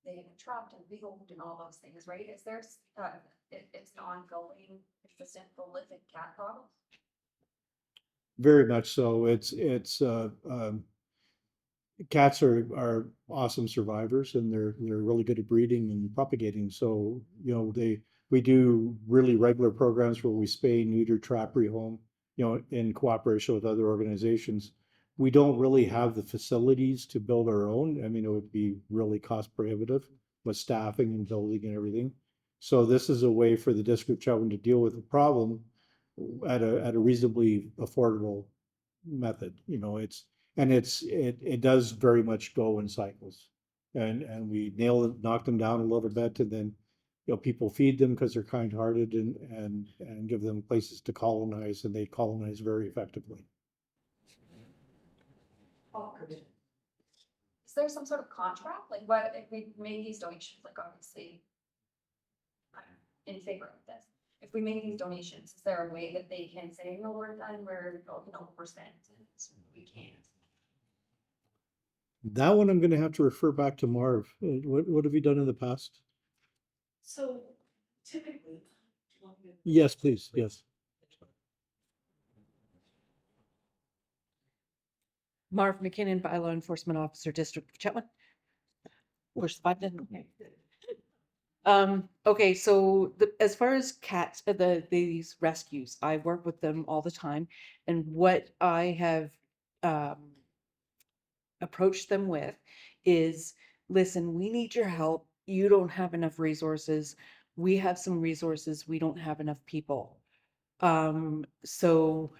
they had trapped and rehomed and all those things, right? Is there, it's an ongoing, persistent, prolific cat problem? Very much so. Cats are awesome survivors and they're really good at breeding and propagating. So, you know, we do really regular programs where we spay, neuter, trap, rehome, you know, in cooperation with other organizations. We don't really have the facilities to build our own. I mean, it would be really cost prohibitive with staffing and building and everything. So this is a way for the district of Chetwynd to deal with the problem at a reasonably affordable method. You know, it does very much go in cycles. And we knock them down a little bit, and then, you know, people feed them because they're kind-hearted and give them places to colonize, and they colonize very effectively. Is there some sort of contract? Like what, if we made these donations, like obviously I'm in favor of this. If we make these donations, is there a way that they can say, no, we're done, we're spent, we can't? That one I'm gonna have to refer back to Marv. What have you done in the past? So typically. Yes, please, yes. Marv McKinnon, Bylaw Enforcement Officer, District of Chetwynd. Where's the button? Okay, so as far as cats, these rescues, I work with them all the time, and what I have approached them with is, listen, we need your help. You don't have enough resources. We have some resources. We don't have enough people. So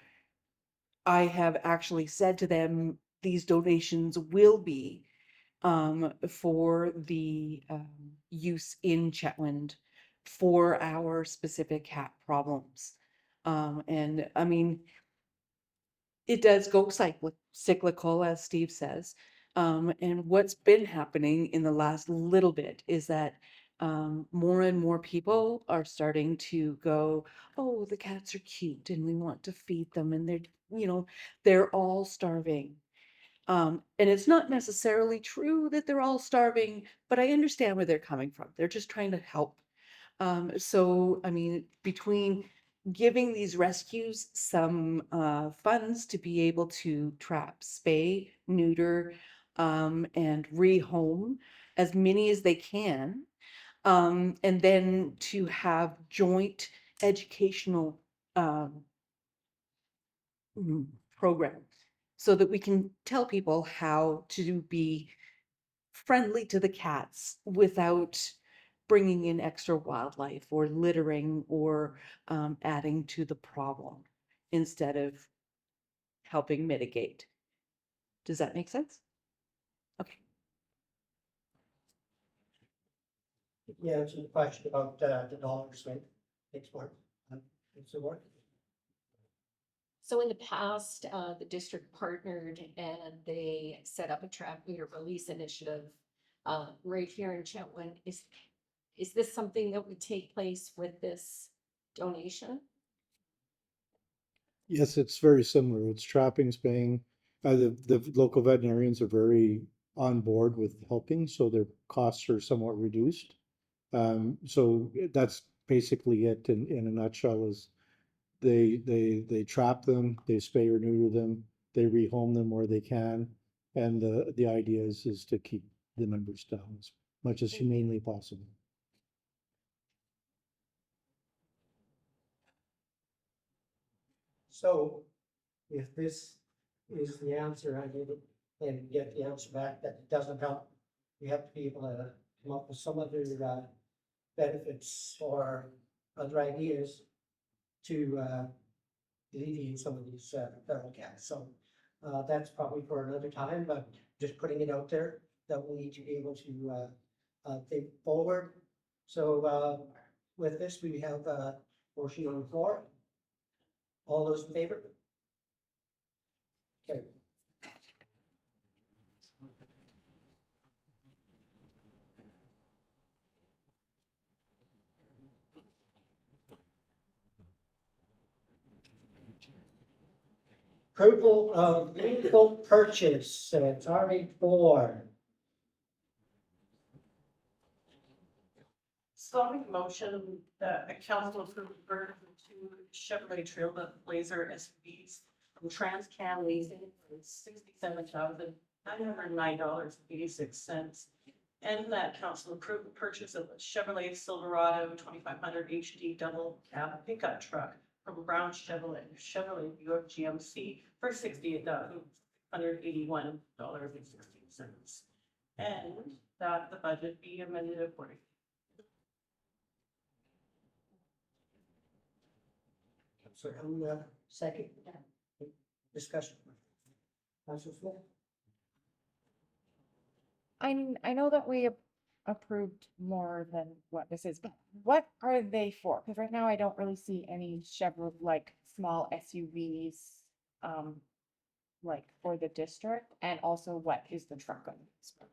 I have actually said to them, these donations will be for the use in Chetwynd for our specific cat problems. And I mean, it does go cyclical, as Steve says. And what's been happening in the last little bit is that more and more people are starting to go, oh, the cats are cute and we want to feed them, and they're all starving. And it's not necessarily true that they're all starving, but I understand where they're coming from. They're just trying to help. So, I mean, between giving these rescues some funds to be able to trap, spay, neuter, and rehome as many as they can, and then to have joint educational programs so that we can tell people how to be friendly to the cats without bringing in extra wildlife or littering or adding to the problem instead of helping mitigate. Does that make sense? Yeah, answer the question about the dollars, right? Thanks, Mark. It's the work. So in the past, the district partnered and they set up a trap meter release initiative right here in Chetwynd. Is this something that would take place with this donation? Yes, it's very similar. It's trapping, spaying. The local veterinarians are very on board with helping, so their costs are somewhat reduced. So that's basically it in a nutshell is they trap them, they spay or neuter them, they rehome them where they can. And the idea is to keep the numbers down as much as humanely possible. So if this is the answer I need and get the answer back that it doesn't help, we have to be able to come up with some other benefits or other ideas to alleviate some of these federal caps. So that's probably for another time, but just putting it out there that we need to be able to think forward. So with this, we have a motion on the floor. All those in favor? Okay. Approval of vehicle purchase, it's already 4. So I'll make a motion that a council approve the purchase of 2 Chevrolet Trailblazer SUVs from Trans-Cam Leasing for $67,909.86. And that council approve the purchase of a Chevrolet Silverado 2500 HD double cab pickup truck from Brown Chevrolet Buick GMC for $68,181.16. And that the budget be amended accordingly. So second discussion. Councilor Smith? I know that we approved more than what this is, but what are they for? Because right now I don't really see any Chevrolet, like small SUVs, like for the district, and also what is the truck on this one?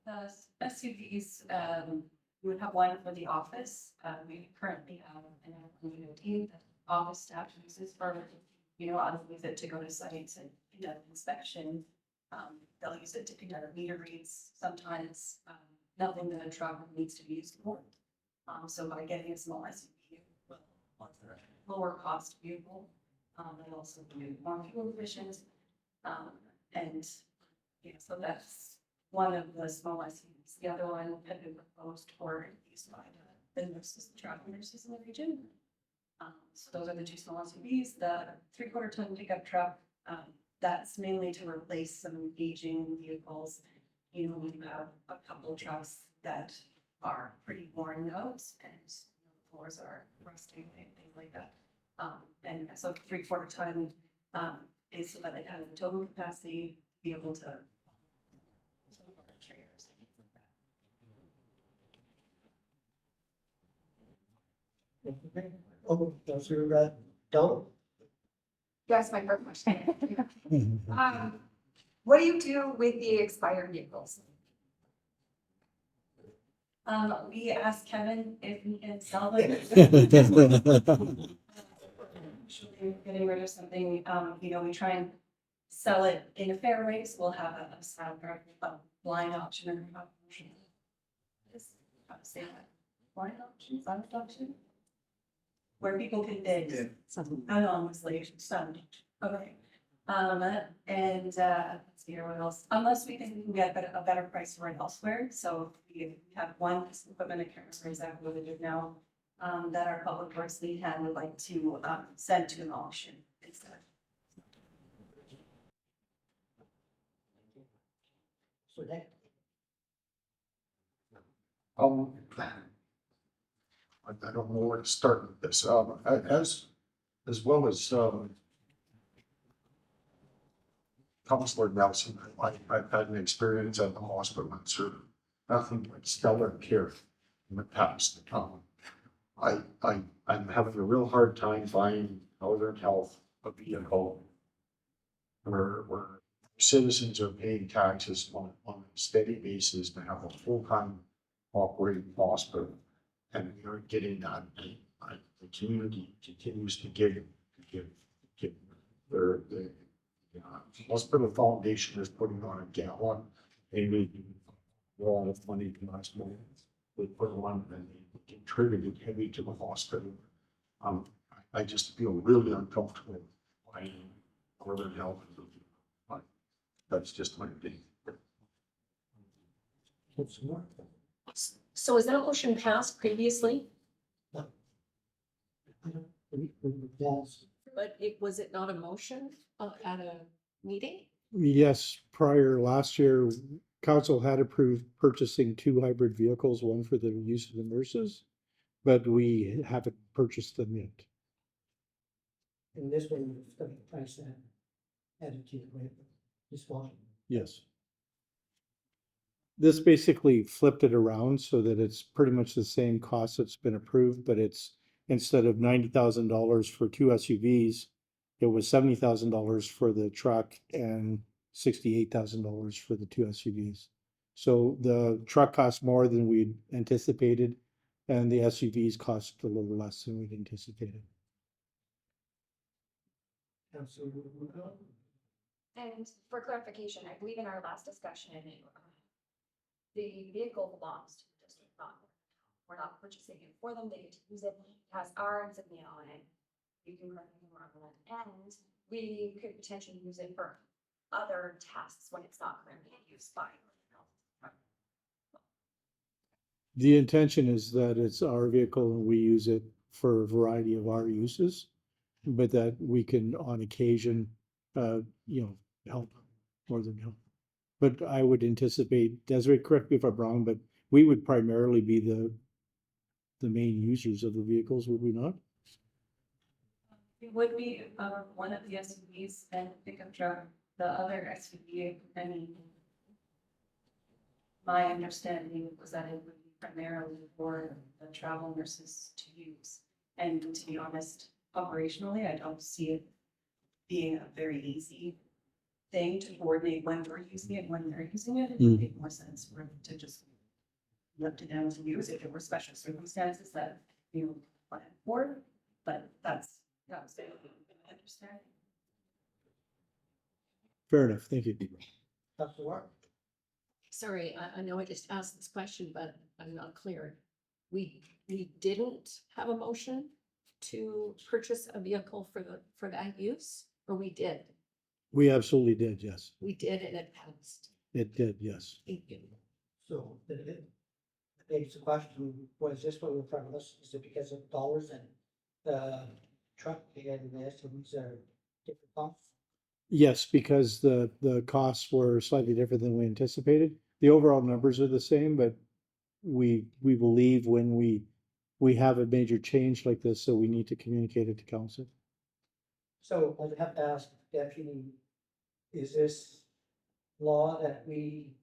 The SUVs, we would have one for the office. We currently have an unlimited team that office staff uses for, I'll use it to go to sites and conduct inspection. They'll use it to conduct meter reads sometimes, nothing that a truck needs to be used for. So by getting a small SUV, will lower cost vehicle, and also do more fuel efficient. And so that's one of the small SUVs. The other one had been proposed for use by the nurses, the travel nurses in the region. So those are the 2 small SUVs. The 3/4 ton pickup truck, that's mainly to replace some aging vehicles. We have a couple of trucks that are pretty worn out and the floors are rusting and things like that. And so 3/4 ton is so that they have the total capacity to be able to trailers. Oh, Councilor Donald? That's my first question. What do you do with the expired vehicles? We asked Kevin if he can sell them. Getting rid of something, we try and sell it in a fair way, so we'll have a blind auction or auction. How to say that? Blind auction, silent auction? Where people can bid anonymously, okay. And let's see here, what else? Unless we think we can get a better price for it elsewhere. So we have one piece of equipment, I can't remember exactly what it is now, that our public works lead hand would like to send to an auction instead. So that, I don't know where to start with this, as well as, Councilor Nelson, I've had an experience at the hospital in Surrey. nothing like stellar care in the past. I'm having a real hard time finding Northern Health a vehicle where citizens are paying taxes on a steady basis to have a full-time operating hospital. And we aren't getting that. And the community continues to give. The hospital foundation is putting on a gallon. They made a lot of money last month. They put on and they contributed heavy to the hospital. I just feel really uncomfortable buying Northern Health. But that's just my opinion. So is that motion passed previously? But was it not a motion at a meeting? Yes, prior, last year, council had approved purchasing 2 hybrid vehicles, one for the use of the nurses, but we haven't purchased them yet. And this one is gonna be priced at attitude with this one. Yes. This basically flipped it around so that it's pretty much the same cost that's been approved, but it's instead of $90,000 for 2 SUVs, it was $70,000 for the truck and $68,000 for the 2 SUVs. So the truck cost more than we'd anticipated, and the SUVs cost a little less than we'd anticipated. And for clarification, I believe in our last discussion, the vehicle belongs to the district, we're not purchasing it for them, they get to use it, it has our insignia on it. You can correct me if I'm wrong on that, and we could potentially use it for other tasks when it's not currently used by. The intention is that it's our vehicle and we use it for a variety of our uses, but that we can on occasion, help more than help. But I would anticipate, Desiree, correct me if I'm wrong, but we would primarily be the main users of the vehicles, would we not? It would be one of the SUVs and pickup truck, the other SUV, I mean, my understanding was that it would be primarily for the travel nurses to use. And to be honest, operationally, I don't see it being a very easy thing to coordinate when we're using it, when they're using it. It would make more sense for them to just up to them to use if there were special circumstances that you plan for, but that's my understanding. Fair enough, thank you. That's the work. Sorry, I know I just asked this question, but I'm not clear. We didn't have a motion to purchase a vehicle for that use, or we did? We absolutely did, yes. We did and it passed. It did, yes. Thank you. So the basic question was this one in front of us, is it because of dollars and the truck and the SUVs are different costs? Yes, because the costs were slightly different than we anticipated. The overall numbers are the same, but we believe when we have a major change like this, so we need to communicate it to council. So I have to ask, Deputy, is this law that we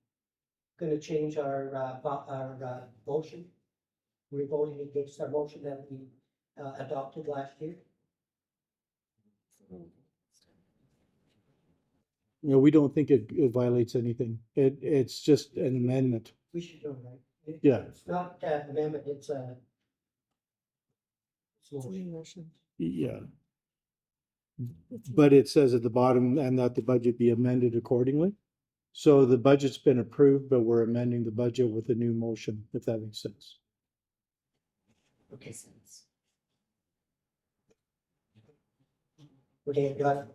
gonna change our motion? We're voting against our motion that we adopted last year? No, we don't think it violates anything. It's just an amendment. We should know, right? Yeah. It's not an amendment, it's a. It's a motion. Yeah. But it says at the bottom, and that the budget be amended accordingly. So the budget's been approved, but we're amending the budget with a new motion, if that makes sense. Okay, sense. Okay, got it.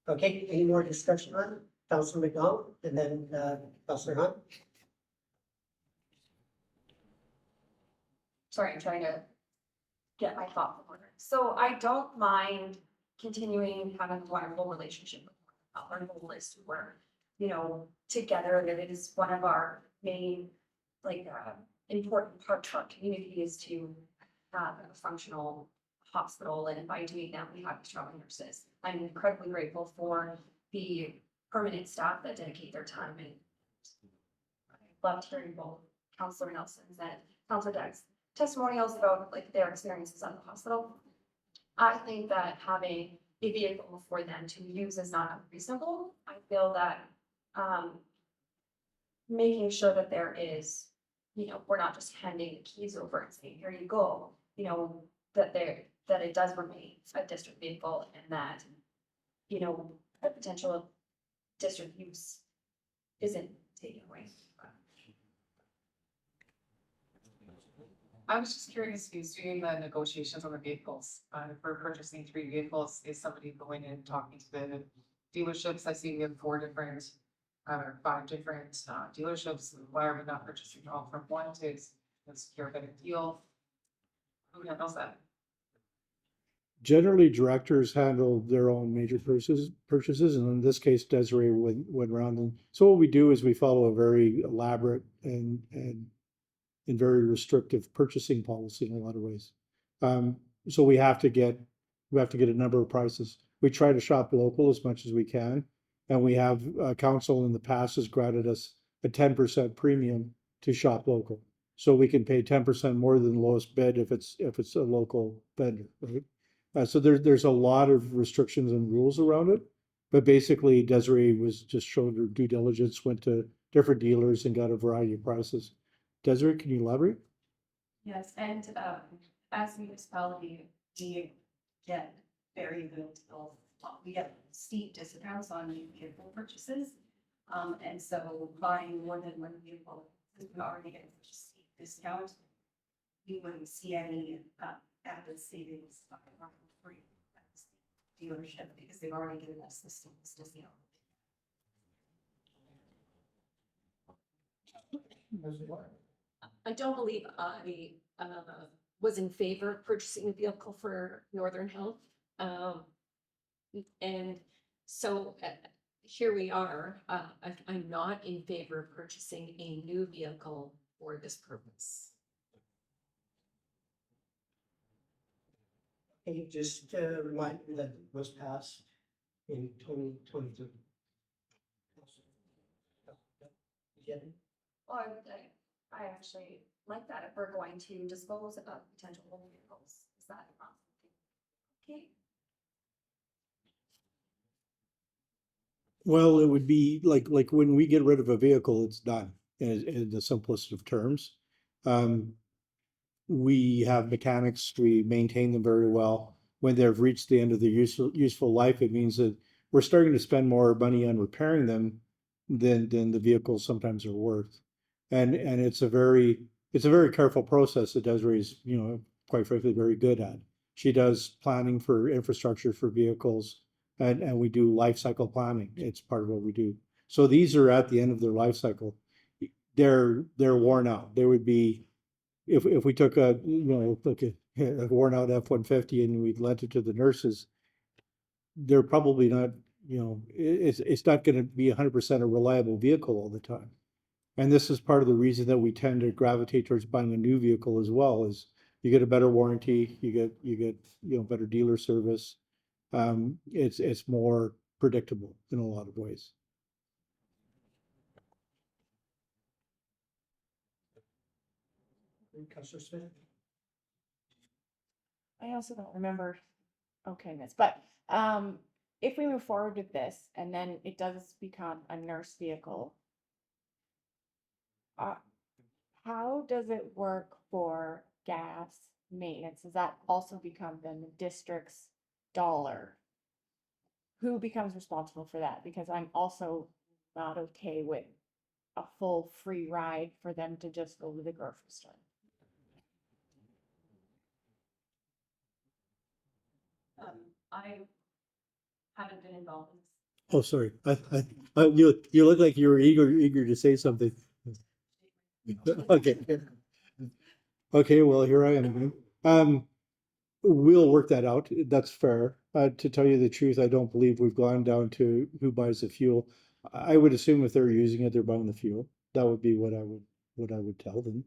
Okay, any more discussion on it? Councilor McDonald and then Councilor Hunt? Sorry, I'm trying to get my thoughts in order. So I don't mind continuing having a wonderful relationship with our goal is to work, together. That it is one of our main, important part to our community is to have a functional hospital. And by doing that, we have travel nurses. I'm incredibly grateful for the permanent staff that dedicate their time and loved hearing both Counselor Nelson's and Counselor Deck's testimonials about like their experiences at the hospital. I think that having a vehicle for them to use is not unreasonable. I feel that, making sure that there is, we're not just handing the keys over and saying, here you go, that it does remain a district vehicle and that, the potential of district use isn't taken away. I was just curious, who's doing the negotiations on the vehicles, for purchasing 3 vehicles? Is somebody going and talking to the dealerships? I see we have 4 different, or 5 different, dealerships. Why are we not purchasing all from one to secure a better deal? Who handles that? Generally, directors handle their own major purchases, and in this case, Desiree went around. And so what we do is we follow a very elaborate and very restrictive purchasing policy in a lot of ways. So we have to get a number of prices. We try to shop local as much as we can, and we have council in the past has granted us a 10% premium to shop local, so we can pay 10% more than the lowest bid if it's a local vendor, right? So there's a lot of restrictions and rules around it, but basically Desiree was just showed her due diligence, went to different dealers and got a variety of prices. Desiree, can you elaborate? Yes, and as a municipality, we get very good deals. We get steep discounts on new vehicle purchases. And so buying more than one vehicle, because we already get such a steep discount, we wouldn't see any added savings for dealership because they've already given us the steep discount. I don't believe I was in favor of purchasing a vehicle for Northern Health. And so here we are. I'm not in favor of purchasing a new vehicle for this purpose. Can you just remind me that it was passed in 2022? Well, I actually like that if we're going to dispose of potential old vehicles. Is that not something? Okay. Well, it would be like when we get rid of a vehicle, it's done in the simplest of terms. We have mechanics, we maintain them very well. When they've reached the end of their useful life, it means that we're starting to spend more money on repairing them than the vehicles sometimes are worth. And it's a very careful process that Desiree's, quite frankly, very good at. She does planning for infrastructure for vehicles, and we do life cycle planning. It's part of what we do. So these are at the end of their life cycle. They're worn out. They would be, if we took a worn out F-150 and we lent it to the nurses, they're probably not, it's not going to be 100% a reliable vehicle all the time. And this is part of the reason that we tend to gravitate towards buying a new vehicle as well, is you get a better warranty, you get better dealer service. It's more predictable in a lot of ways. Councilor Smith? I also don't remember, okay, miss, but if we move forward with this and then it does become a nurse vehicle, how does it work for gas maintenance? Does that also become then the district's dollar? Who becomes responsible for that? Because I'm also not okay with a full free ride for them to just go to the grocery store. I haven't been involved in this. Oh, sorry. You look like you were eager to say something. Okay. Okay, well, here I am. We'll work that out. That's fair. To tell you the truth, I don't believe we've gone down to who buys the fuel. I would assume if they're using it, they're buying the fuel. That would be what I would tell them.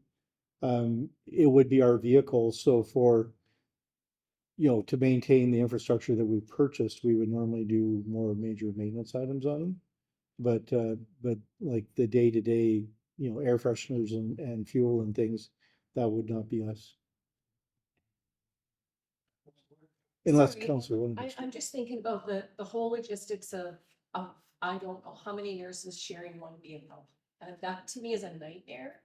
It would be our vehicle. So to maintain the infrastructure that we've purchased, we would normally do more major maintenance items on them. But like the day-to-day air fresheners and fuel and things, that would not be us. Unless Sorry, council wanted to. I'm just thinking about the whole logistics of, I don't know how many nurses sharing one vehicle. That to me is a nightmare.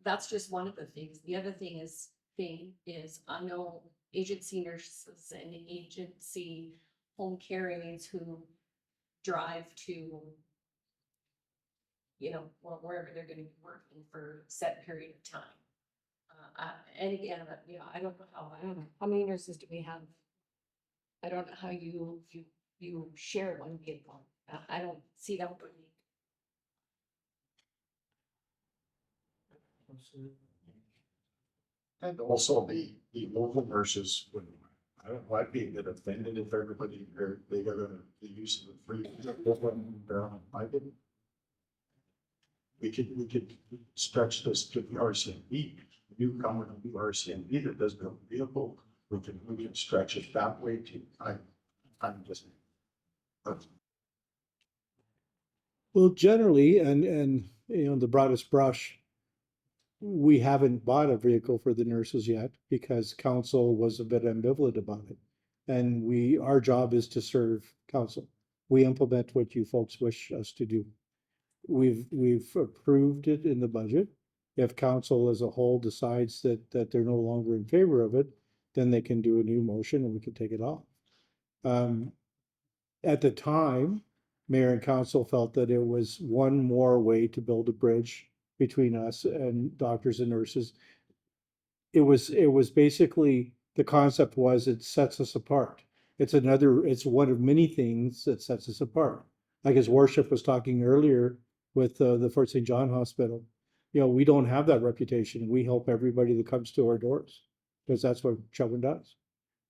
That's just one of the things. The other thing is I know agency nurses and agency home care aides who drive to, wherever they're gonna be working for a set period of time. And again, I don't know how many nurses do we have? I don't know how you share one vehicle. I don't see that would be. And also the local nurses would, I don't know, I'd be a bit offended if everybody, they got the use of the free. I didn't. We could stretch this to the RCMP, newcomer to the RCMP that doesn't have a vehicle, we can stretch it that way too. I'm just. Well, generally, and the broadest brush, we haven't bought a vehicle for the nurses yet because council was a bit ambivalent about it. And our job is to serve council. We implement what you folks wish us to do. We've approved it in the budget. If council as a whole decides that they're no longer in favor of it, then they can do a new motion and we can take it off. At the time, mayor and council felt that it was one more way to build a bridge between us and doctors and nurses. It was basically, the concept was it sets us apart. It's one of many things that sets us apart. Like his worship was talking earlier with the Fort St. John Hospital. We don't have that reputation. We help everybody that comes to our doors because that's what Chetwynd does.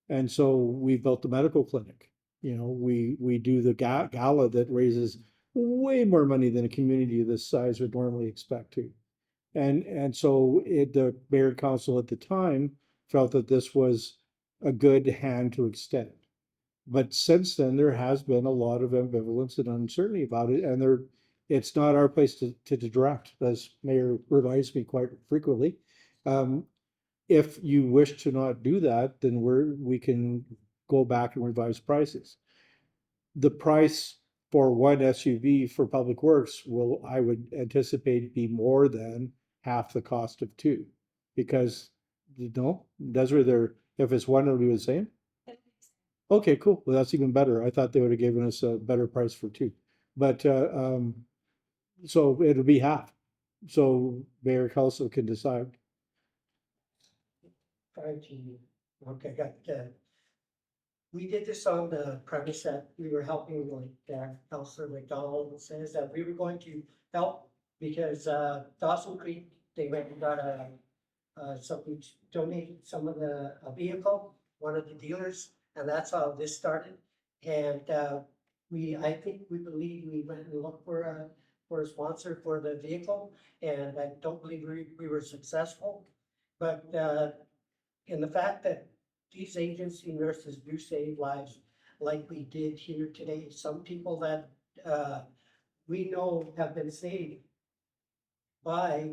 And so we built the medical clinic. We do the gala that raises way more money than a community of this size would normally expect to. And so the mayor and council at the time felt that this was a good hand to extend. But since then, there has been a lot of ambivalence and uncertainty about it, and it's not our place to direct, as mayor reminds me quite frequently. If you wish to not do that, then we can go back and revise prices. The price for one SUV for Public Works I would anticipate, be more than half the cost of two. Because, if it's one, it'll be the same? Okay, cool. Well, that's even better. I thought they would have given us a better price for two. But, so it'll be half. So mayor council can decide. Okay, we did this on the premise that we were helping, like Councilor McDonald says, that we were going to help because Dawson Creek, they went and got something, donated some of a vehicle, one of the dealers, and that's how this started. And I think we believe we went and looked for a sponsor for the vehicle, and I don't believe we were successful. But in the fact that these agency nurses do save lives, like we did here today, some people that we know have been saved by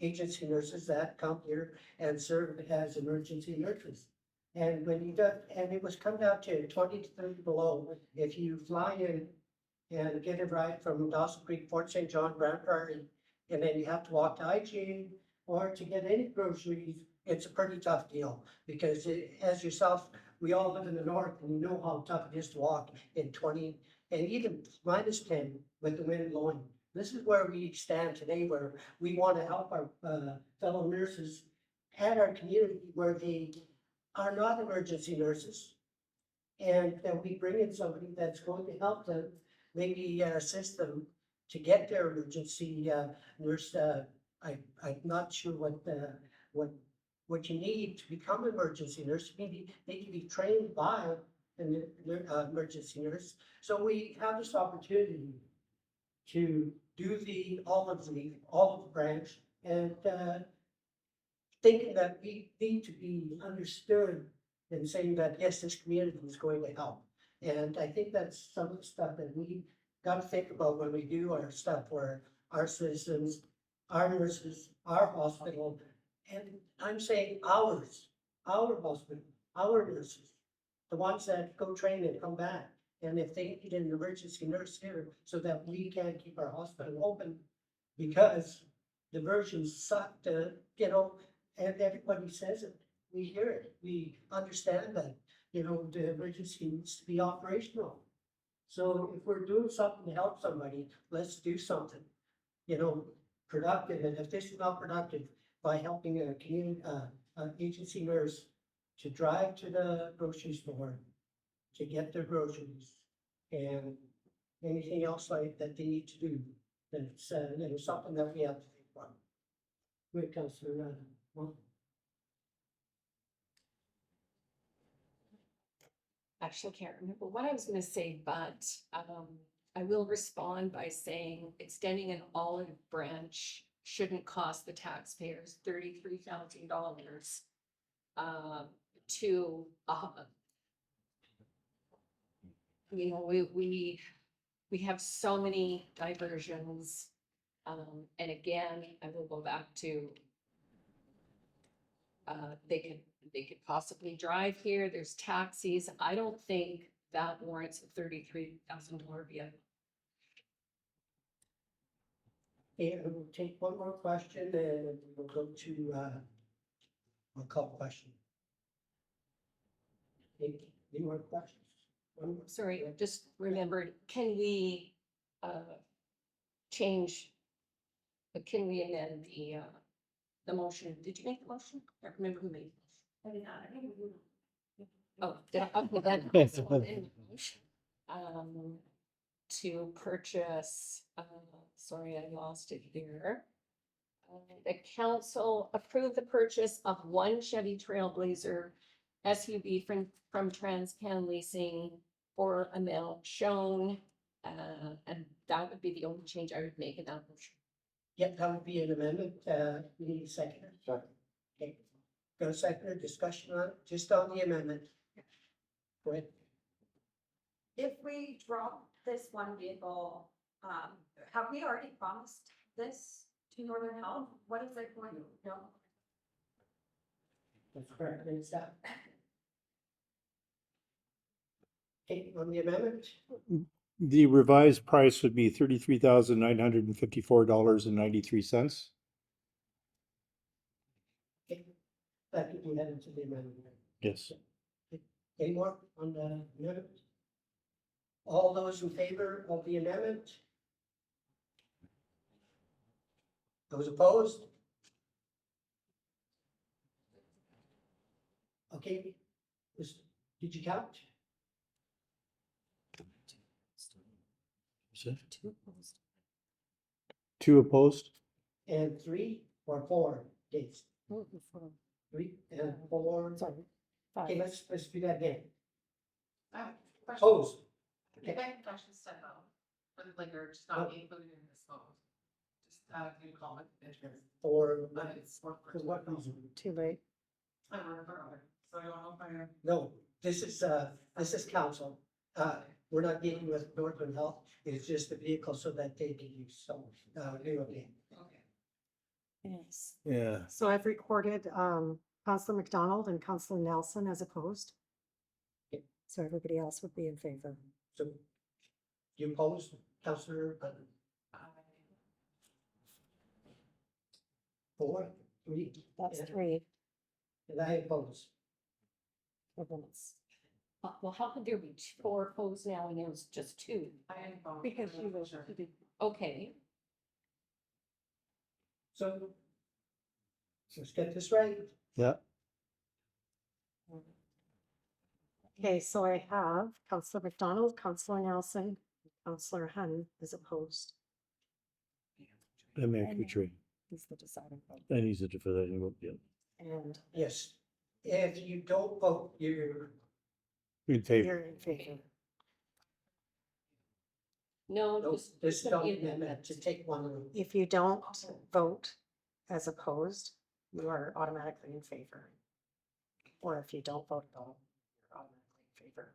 agency nurses that come here and serve as emergency nurses. And and it was come down to 20 to 30 below. If you fly in and get a ride from Dawson Creek, Fort St. John, Grand Prairie, and then you have to walk to IGA or to get any groceries, it's a pretty tough deal because as yourself, we all live in the north and you know how tough it is to walk in 20 and even -10 with the wind blowing. This is where we stand today, where we want to help our fellow nurses and our community where they are not emergency nurses. And that we bring in somebody that's going to help them, maybe assist them to get their emergency nurse. I'm not sure what you need to become an emergency nurse. You need to be trained by an emergency nurse. So we have this opportunity to do the olive branch and thinking that we need to be understood and saying that, yes, this community is going to help. And I think that's some of the stuff that we got to think about when we do our stuff, where our citizens, our nurses, our hospital, and I'm saying ours, our hospital, our nurses, the ones that go train and come back. And if they need an emergency nurse here so that we can keep our hospital open because the versions suck and everybody says it. We hear it, we understand that, the emergency needs to be operational. So if we're doing something to help somebody, let's do something, productive. And if this is not productive, by helping a community, an agency nurse to drive to the grocery store, to get their groceries and anything else like that they need to do, that's, something that we have to think about. Wait, Councillor, Actually, can't remember what I was gonna say, but I will respond by saying extending an olive branch shouldn't cost the taxpayers $33,000 to we have so many diversions. And again, I will go back to they could possibly drive here. There's taxis. I don't think that warrants a $33,000 vehicle. and we'll take one more question and we'll go to, a couple questions. Any more questions? One more? Sorry, I just remembered, can we change, can we amend the motion? Did you make the motion? I don't remember who made it. Oh, did I? Okay, then also amend the motion, to purchase, sorry, I lost it here. The council approved the purchase of one Chevy Trailblazer SUV from Transcan Leasing for amount shown. And that would be the only change I would make in that motion. Yep, that would be an amendment, we need a second. Second. Okay, got a second discussion on it, just on the amendment. Go ahead. If we drop this one vehicle, have we already promised this to Northern Health? What is it going to, no? That's correct, is that? Okay, on the amendment, The revised price would be $33,954.93. okay, that could be added to the amendment. Yes. Any more on the amendment? All those in favor of the amendment? Those opposed? Okay, did you count? Two opposed? And 3 or 4 days? 3 and 4. Sorry. Okay, let's do that again. Question. Opposed? If I can actually step out, for the liquor, just not included in this vote. Just, do comment interest. Or It's for what reason? Too late. I work for other, so I don't know if I. No, this is council. We're not dealing with Northern Health. It's just the vehicle so that they can use some, okay. Okay. Yes. Yeah. So I've recorded, Councillor McDonald and Councillor Nelson as opposed. So everybody else would be in favor. So you oppose, Councillor? 4, 3, That's Yeah. 3. and I oppose. Well, how could there be 4 opposed now and there's just 2? I didn't vote. Because she was, Sure. Okay, So let's get this right. Yeah. Okay, so I have Councillor McDonald, Councillor Nelson, Councillor Hun is opposed. And Mayor Kutry. He's the deciding vote. And he's a deciding vote, yeah. And Yes. If you don't vote, you're In favor. you're in favor. no, this just don't amendment to take one room. If you don't vote as opposed, you are automatically in favor. Or if you don't vote at all, you're automatically in favor.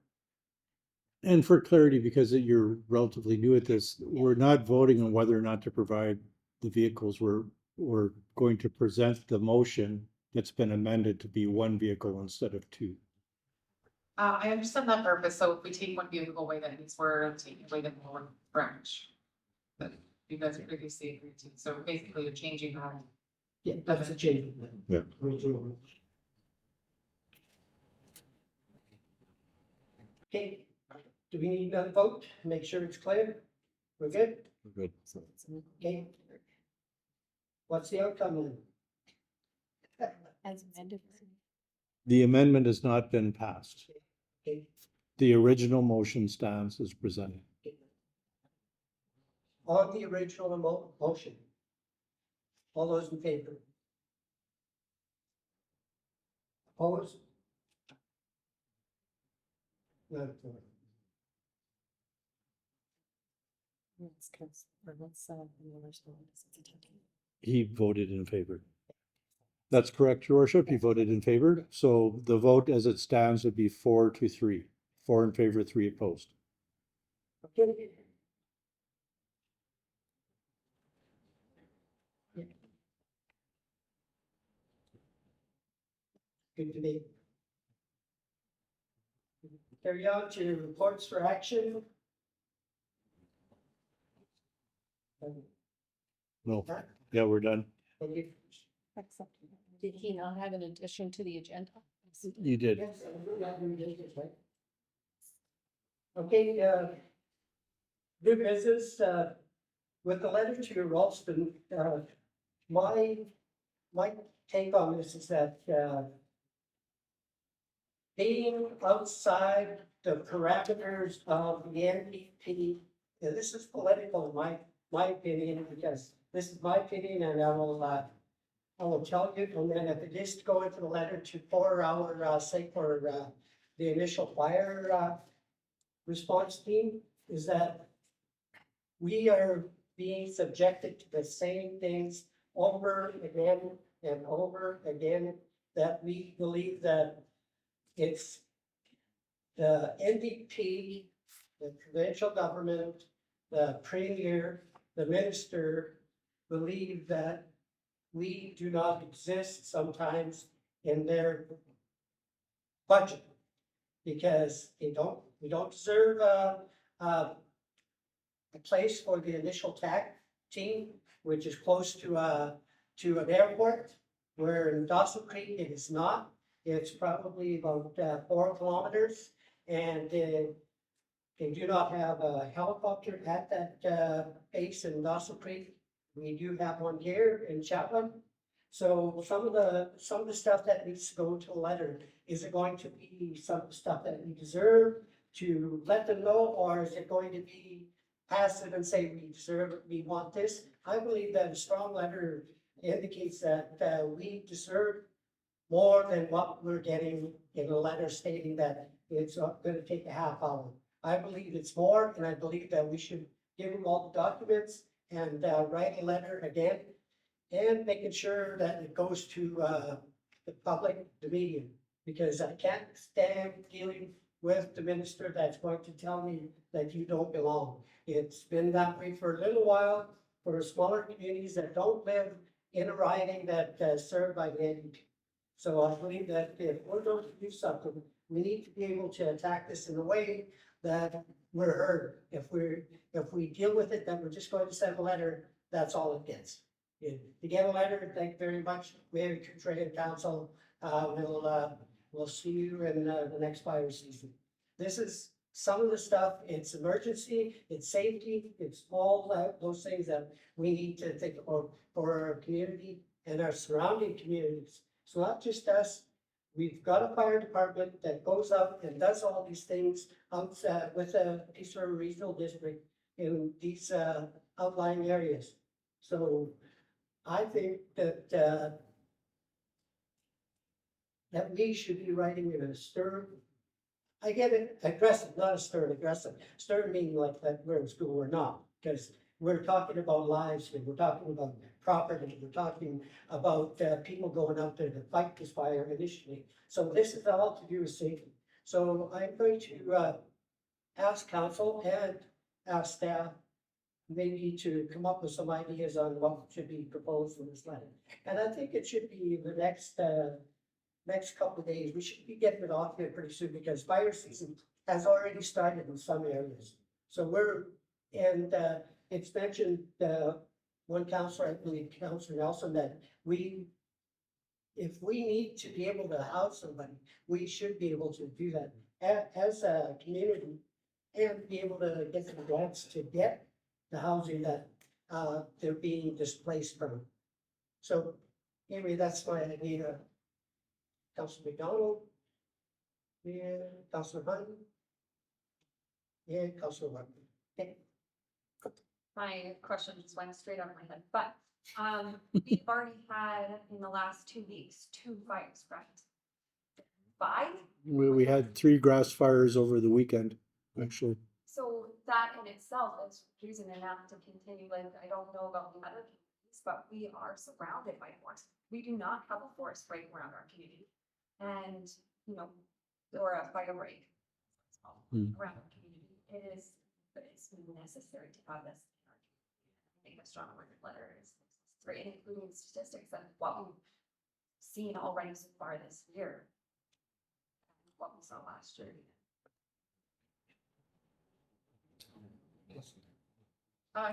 And for clarity, because you're relatively new at this, we're not voting on whether or not to provide the vehicles. We're going to present the motion that's been amended to be one vehicle instead of two. I understand that purpose, so if we take one vehicle away, that means we're taking away the more branch. That you guys previously agreed to, so basically you're changing that. Yeah, that's a change. Yeah. Okay, do we need another vote? Make sure it's clear? We're good? Good. Okay. What's the outcome then? As amended. The amendment has not been passed. Okay. The original motion stands as presented. On the original motion. All those in favor? Opposed? None. He voted in favor. That's correct, your worship. He voted in favor. So the vote as it stands would be 4-3. 4 in favor, 3 opposed. Okay. Good to me. Carry on to reports for action. No, yeah, we're done. Thank you. Did he not have an addition to the agenda? You did. Yes, right. Okay, new business, with the letter to Ralston, my take on this is that, being outside the parameters of the NDP, and this is political, in my opinion, because this is my opinion, and I will tell you, and then if it is to go into the letter to for our sake for the initial fire response team, is that we are being subjected to the same things over again and over again, that we believe that it's the NDP, the provincial government, the premier, the minister believe that we do not exist sometimes in their budget. Because we don't deserve a place for the initial TAC team, which is close to an airport, where in Dawson Creek it is not. It's probably about 4 kilometers, and they do not have a helicopter at that base in Dawson Creek. We do have one here in Chetwynd. So some of the stuff that needs to go into a letter, is it going to be some stuff that we deserve to let them know, or is it going to be passive and say we deserve it, we want this? I believe that a strong letter indicates that we deserve more than what we're getting in a letter stating that it's going to take a half hour. I believe it's more, and I believe that we should give them all the documents and write a letter again, and making sure that it goes to the public, the media, because I can't stand dealing with the minister that's going to tell me that you don't belong. It's been that way for a little while for smaller communities that don't live in a riding that served by the NDP. So I believe that if we're going to do something, we need to be able to attack this in a way that we're heard. If we deal with it, then we're just going to send a letter, that's all it gets. To get a letter, thank you very much, Mayor, Trade Council. We'll see you in the next fire season. This is some of the stuff, it's emergency, it's safety, it's all those things that we need to think about for our community and our surrounding communities. So not just us, we've got a fire department that goes out and does all these things outside with a Peace River Regional District in these outlying areas. So I think that that we should be writing in a stern, I get it, aggressive, not a stern, aggressive. Stern meaning like that we're in school or not, because we're talking about lives here, we're talking about property, we're talking about people going out there to fight this fire initially. So this is all to do with safety. So I'm going to ask council and ask staff maybe to come up with some ideas on what should be proposed in this letter. And I think it should be the next couple of days. We should be getting it off here pretty soon because fire season has already started in some areas. So it's mentioned, one counselor, I believe Counselor Nelson, that if we need to be able to house somebody, we should be able to do that as a community and be able to get the grants to get the housing that, they're being displaced from. So anyway, that's my idea. Councilor McDonald? Yeah, Councilor Hunt? Yeah, Councilor Hunt. Okay. My question just went straight out of my head, but, we've already had in the last 2 weeks, 2 fires, correct? 5? We had 3 grass fires over the weekend, actually. So that in itself is reason enough to continue, like, I don't know about the other communities, but we are surrounded by forest. We do not have a forest right around our community. And, or a fire break. Around our community, but it's necessary to have this. In our community. I think a strong word letter is great, including statistics of what we've seen already so far this year. And what we saw last year.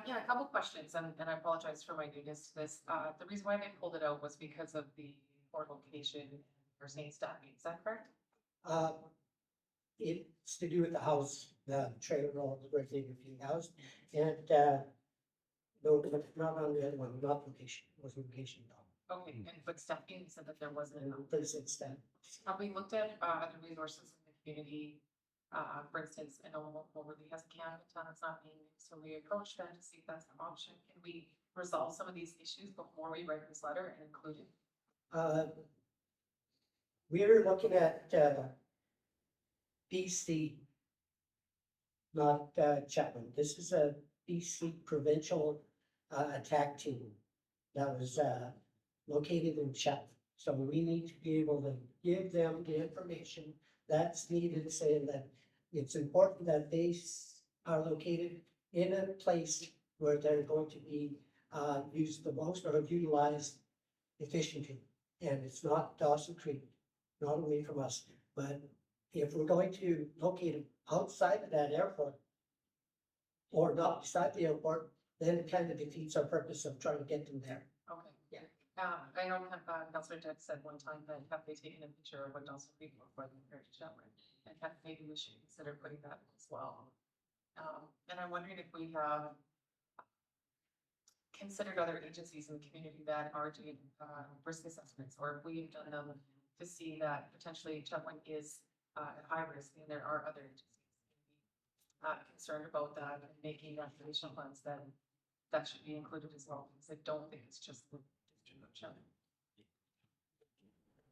Yeah, a couple questions, and I apologize for my newness to this. The reason why they pulled it out was because of the poor location for St. Staffing, is that correct? It's to do with the house, the trailer rolls where they were being housed, and, no, not on the other one, not location, it was location. Okay, but Staffing said that there wasn't enough. This instead. Have we looked at other resources in the community? For instance, I know Moberly has a camp in town that's not being used, so we approached them to see if that's an option. Can we resolve some of these issues before we write this letter and include it? We're looking at, BC, not, Chetwynd. This is a BC provincial, attack team that was, located in Chetwynd. So we need to be able to give them the information that's needed, saying that it's important that they are located in a place where they're going to be used the most or utilized efficiently. And it's not Dawson Creek, not away from us. But if we're going to locate them outside of that airport or not beside the airport, then it kind of defeats our purpose of trying to get them there. Okay. Yeah. I know Councilor Dick said one time that have they taken a picture of what Dawson Creek looked like compared to Chetwynd, and maybe we should consider putting that as well. And I'm wondering if we have considered other agencies in the community that are doing risk assessments, or if we've done them to see that potentially Chetwynd is at high risk, and there are other agencies concerned about that and making recreation plans, then that should be included as well, because I don't think it's just the district of Chetwynd.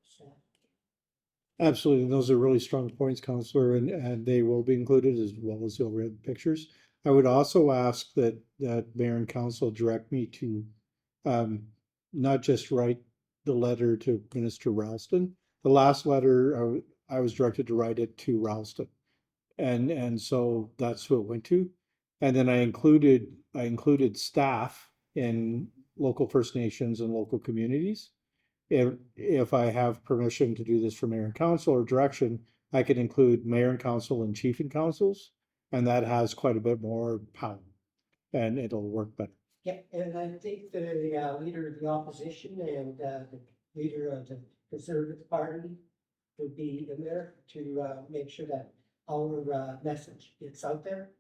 So, Absolutely. Those are really strong points, Counselor, and they will be included as well as the overhead pictures. I would also ask that Mayor and Council direct me to not just write the letter to Minister Ralston. The last letter, I was directed to write it to Ralston. And so that's who it went to. And then I included staff in local First Nations and local communities. If I have permission to do this for mayor and council or direction, I could include mayor and council and chief and councils, and that has quite a bit more power, and it'll work better. yeah, and I think the leader of the opposition and the leader of the Conservative Party would be in there to make sure that our message gets out there.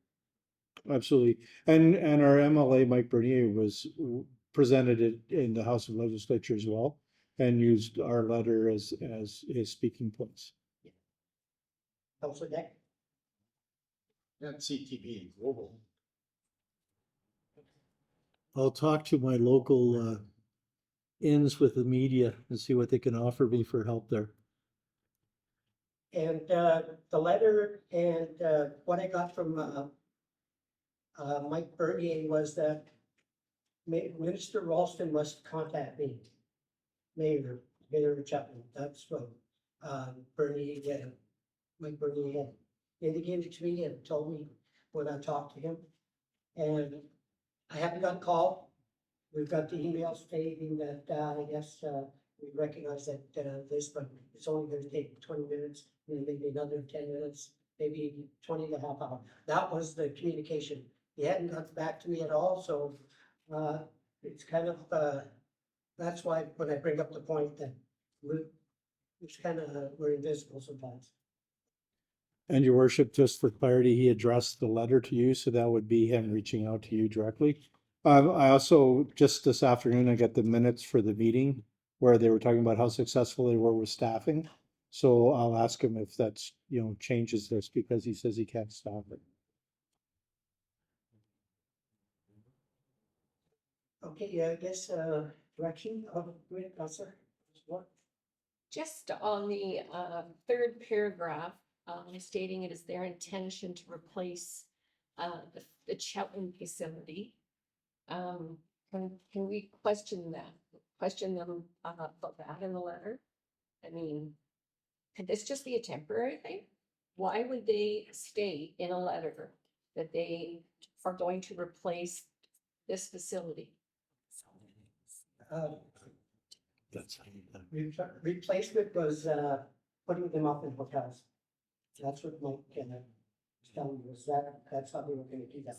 Absolutely. And our MLA, Mike Bernier, presented it in the House of Legislature as well, and used our letter as his speaking points. Councilor Deck? And CTV and global. I'll talk to my local inns with the media and see what they can offer me for help there. And the letter and what I got from Mike Bernier was that Minister Ralston must contact me. Mayor Chetwynd, that's what Bernier, Mike Bernier indicated to me and told me when I talked to him. And I haven't got a call. We've got the email stating that, I guess, we recognize that, this, but it's only gonna take 20 minutes, and maybe another 10 minutes, maybe 20 and a half hours. That was the communication. He hadn't got back to me at all, so, it's kind of, that's why when I bring up the point that it's kind of, we're invisible sometimes. And your worship, just for clarity, he addressed the letter to you, so that would be him reaching out to you directly. I also, just this afternoon, I got the minutes for the meeting where they were talking about how successful they were with staffing. So I'll ask him if that's, changes this, because he says he can't stop it. Okay, yeah, I guess, direction of, Counselor, what? Just on the third paragraph, stating it is their intention to replace the Chetwynd facility. Can we question that? Question them about that in the letter? I mean, could this just be a temporary thing? Why would they state in a letter that they are going to replace this facility? That's Replacement was, putting them up in hotels. That's what Mike, was telling me, was that's how they were gonna do that.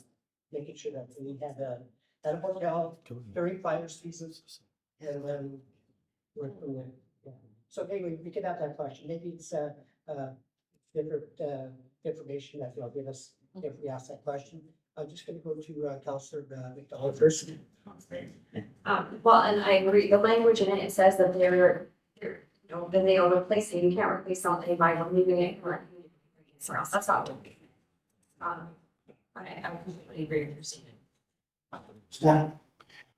Making sure that we had a hotel during fire seasons, and then work from there. Yeah. So anyway, we could have that question. Maybe it's, different, information that they'll give us if we ask that question. I'm just gonna go to, Counselor, McDonald first. Well, and I agree, the language in it, it says that then they are replacing, you can't replace something by removing it or. So that's not. I completely agree with your statement.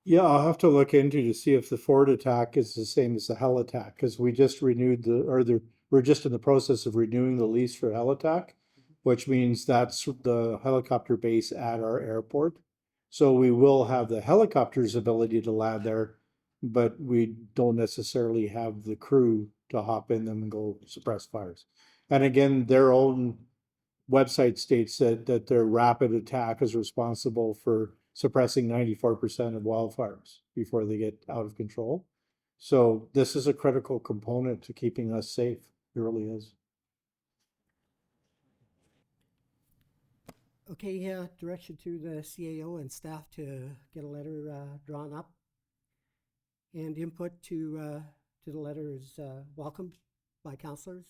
Yeah, I'll have to look into to see if the forward attack is the same as the hell attack, because we just renewed we're just in the process of renewing the lease for hell attack, which means that's the helicopter base at our airport. So we will have the helicopter's ability to land there, but we don't necessarily have the crew to hop in them and go suppress fires. And again, their own website states that their rapid attack is responsible for suppressing 94% of wildfires before they get out of control. So this is a critical component to keeping us safe. It really is. Okay, yeah, direction to the CAO and staff to get a letter, drawn up. And input to the letter is, welcomed by counselors.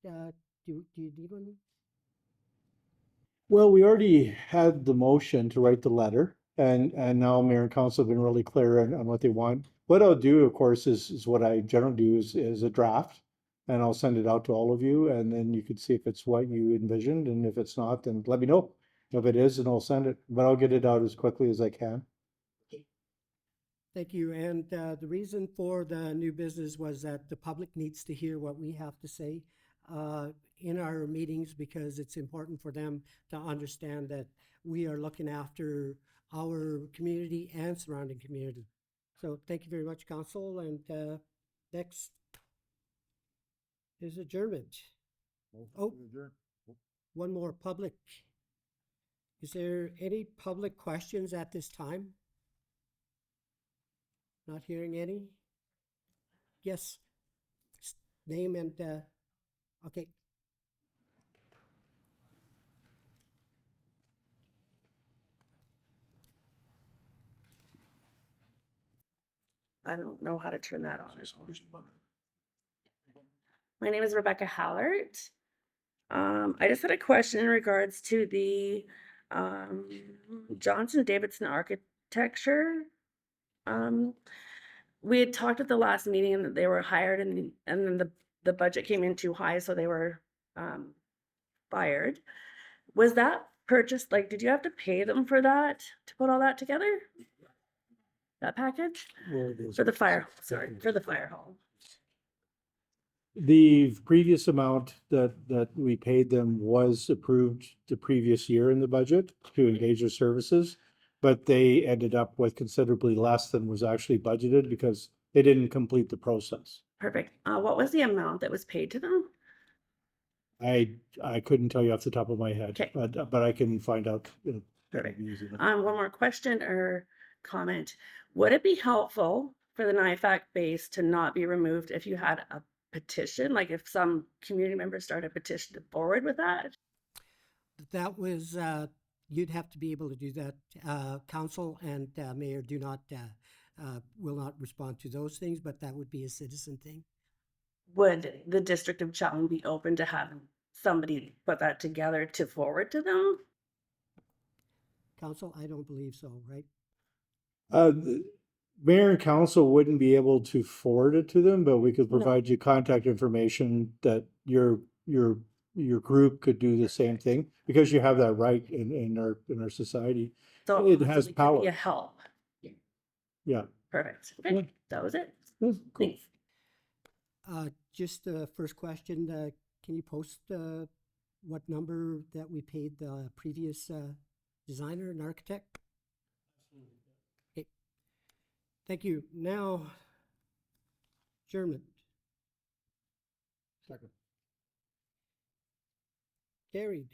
Do you need one? Well, we already had the motion to write the letter, and now mayor and council have been really clear on what they want. What I'll do, of course, is what I generally do is a draft, and I'll send it out to all of you, and then you can see if it's what you envisioned, and if it's not, then let me know. If it is, then I'll send it, but I'll get it out as quickly as I can. Thank you. And the reason for the new business was that the public needs to hear what we have to say in our meetings, because it's important for them to understand that we are looking after our community and surrounding community. So thank you very much, Council. And next is adjournment. Oh, one more public. Is there any public questions at this time? Not hearing any? Yes. Name and, okay. I don't know how to turn that on. My name is Rebecca Hallert. I just had a question in regards to the Johnson Davidson architecture. We had talked at the last meeting and that they were hired and then the budget came in too high, so they were fired. Was that purchased, like, did you have to pay them for that, to put all that together? That package? For the fire hall. The previous amount that we paid them was approved the previous year in the budget to engage their services, but they ended up with considerably less than was actually budgeted because they didn't complete the process. Perfect. What was the amount that was paid to them? I couldn't tell you off the top of my head, Okay. but I can find out. Perfect. Using it. One more question or comment. Would it be helpful for the NIFAC base to not be removed if you had a petition? Like if some community members started a petition forward with that? That was, you'd have to be able to do that. Council and mayor do not, will not respond to those things, but that would be a citizen thing. Would the District of Chetwynd be open to having somebody put that together to forward to them? Council, I don't believe so, right? The Mayor and council wouldn't be able to forward it to them, but we could No. provide you contact information that your group could do the same thing, because you have that right in our society. So It has possibly could power. be a help. Yeah. Perfect. Okay, that was it. Yeah, cool. Thanks. Just the first question, can you post what number that we paid the previous designer and architect? Okay. Thank you. Now, German. Second. Carried.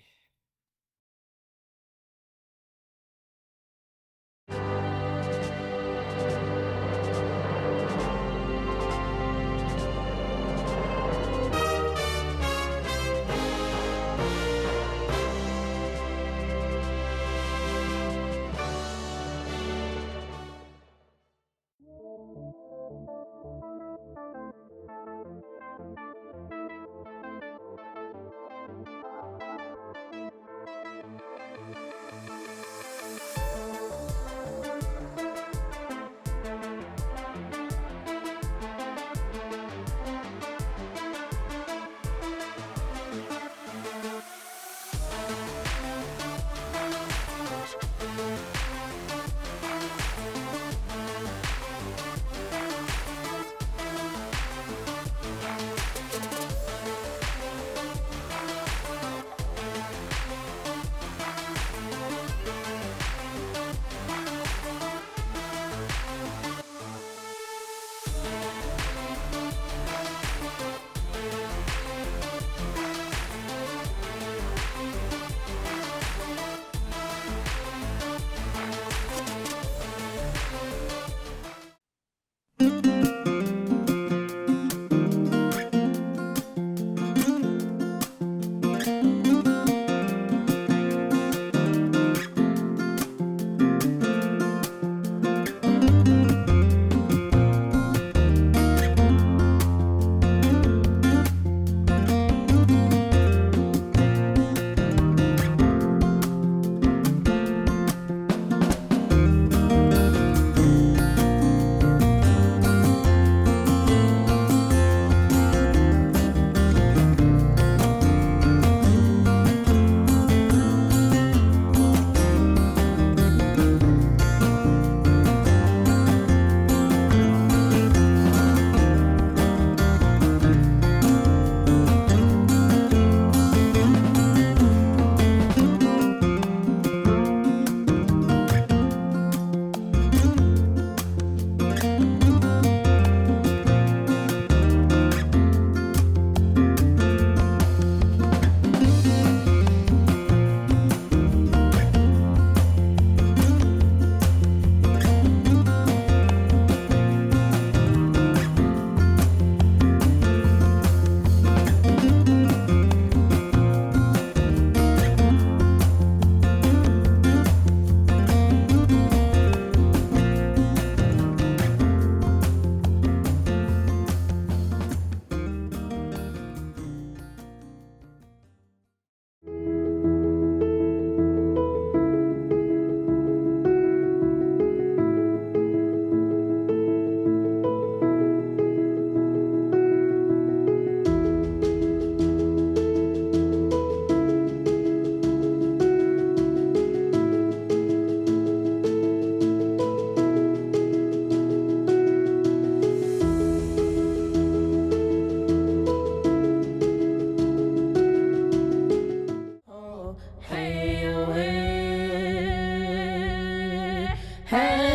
Hey,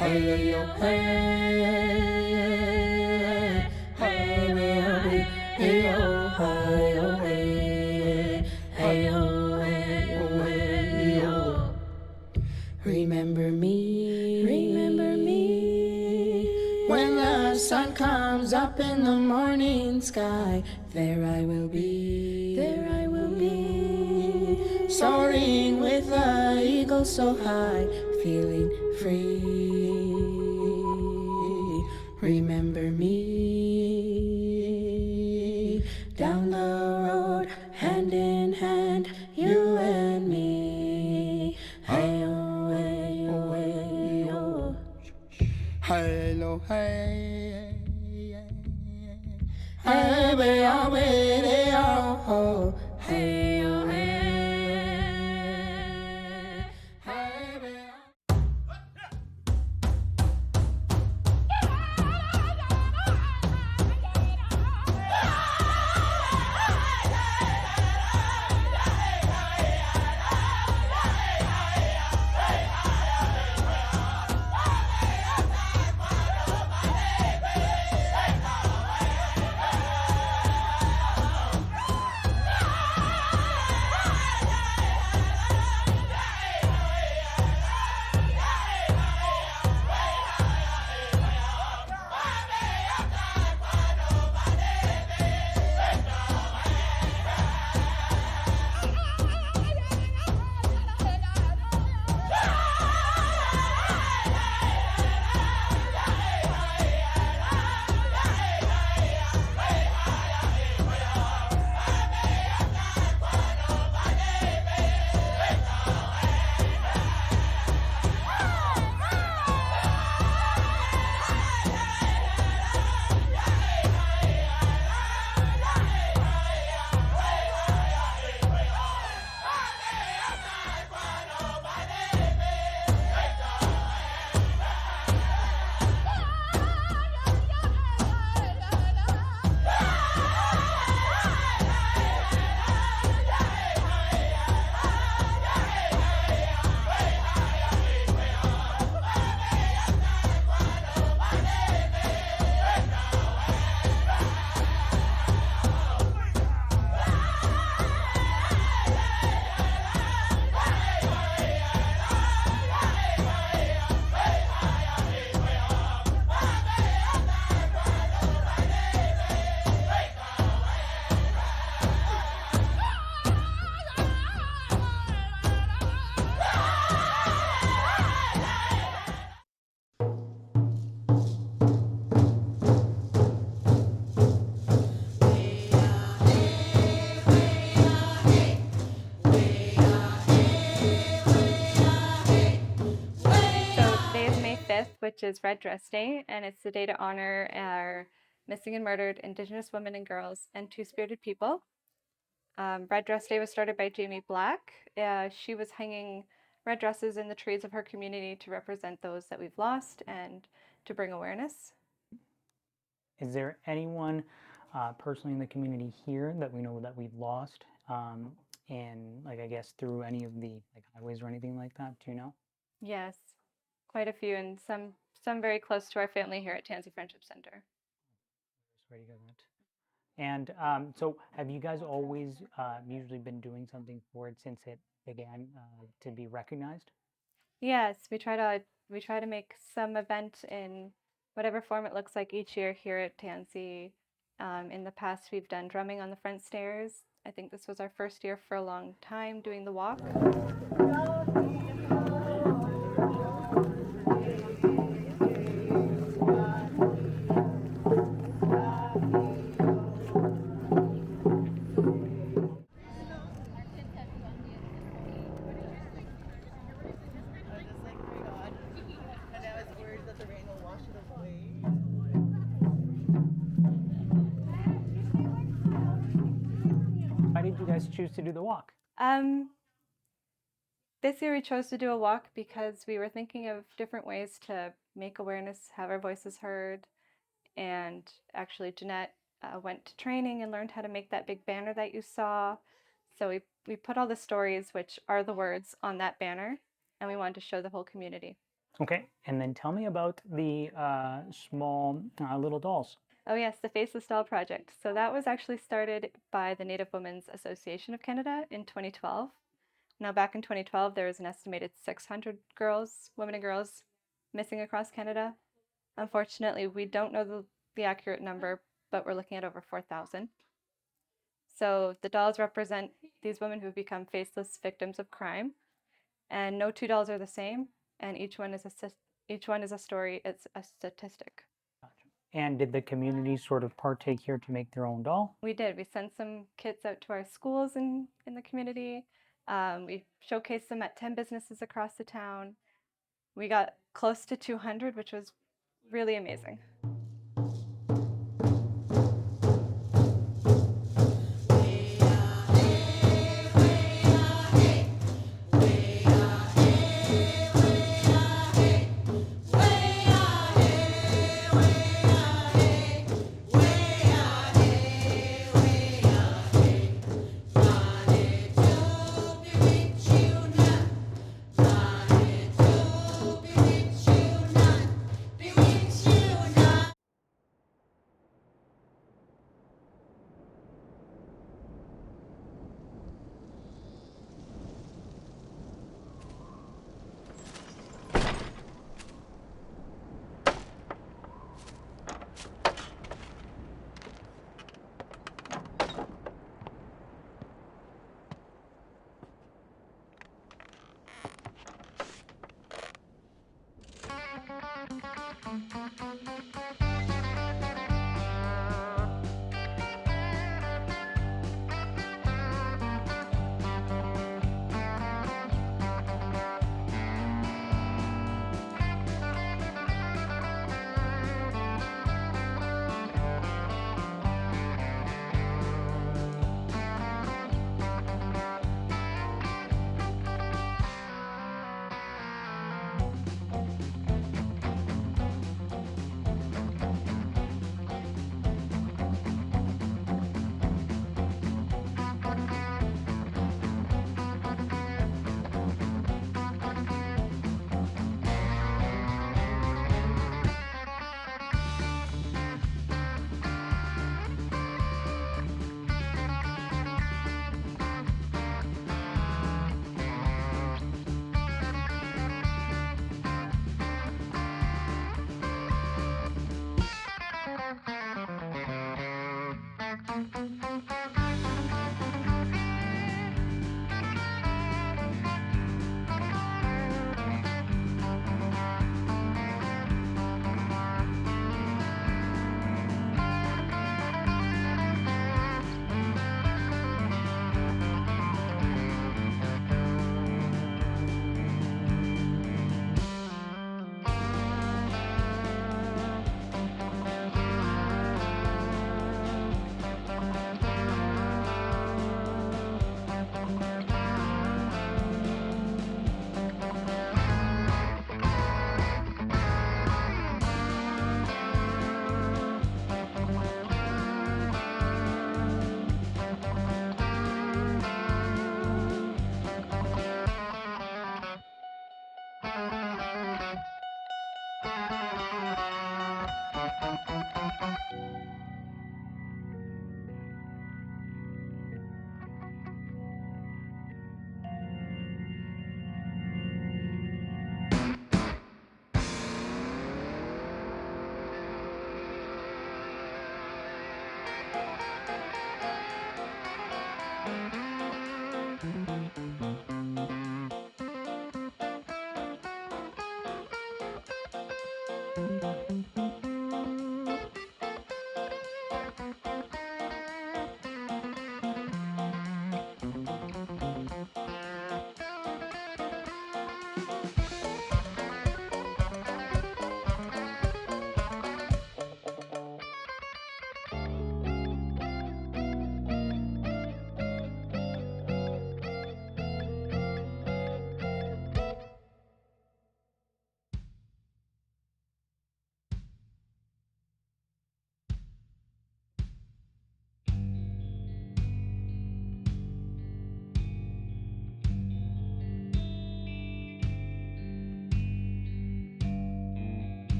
hey, hey. Remember me when the sun comes up in the morning sky. There I will be, soaring with the eagle so high, feeling free. Remember me down the road, hand in hand, you and me. Hey oh, hey oh, hey oh. Hello, hey, hey, hey, hey, oh, hey, oh, hey, hey, Today is May 5th, which is Red Dress Day, and it's the day to honor our missing and murdered Indigenous women and girls and Two-Spirited people. Red Dress Day was started by Jamie Black. She was hanging red dresses in the trees of her community to represent those that we've lost and to bring awareness. Is there anyone personally in the community here that we know that we've lost? And like, I guess through any of the like highways or anything like that, do you know? Yes, quite a few, and some very close to our family here at Tansy Friendship Center. Sorry to hear that. And so have you guys always usually been doing something for it since it began to be recognized? Yes, we try to make some event in whatever form it looks like each year here at Tansy. In the past, we've done drumming on the front stairs. I think this was our first year for a long time doing the walk. Why did you guys choose to do the walk? This year we chose to do a walk because we were thinking of different ways to make awareness, have our voices heard, and actually Jeanette went to training and learned how to make that big banner that you saw. So we put all the stories, which are the words, on that banner, and we wanted to show the whole community. Okay, and then tell me about the small little dolls. Oh yes, the Faceless Doll Project. So that was actually started by the Native Women's Association of Canada in 2012. Now, back in 2012, there was an estimated 600 girls, women and girls, missing across Canada. Unfortunately, we don't know the accurate number, but we're looking at over 4,000. So the dolls represent these women who've become faceless victims of crime, and no two dolls are the same, and each one is a story. It's a statistic. And did the community sort of partake here to make their own doll? We did. We sent some kits out to our schools in the community. We showcased them at 10 businesses across the town. We got close to 200, which was really amazing.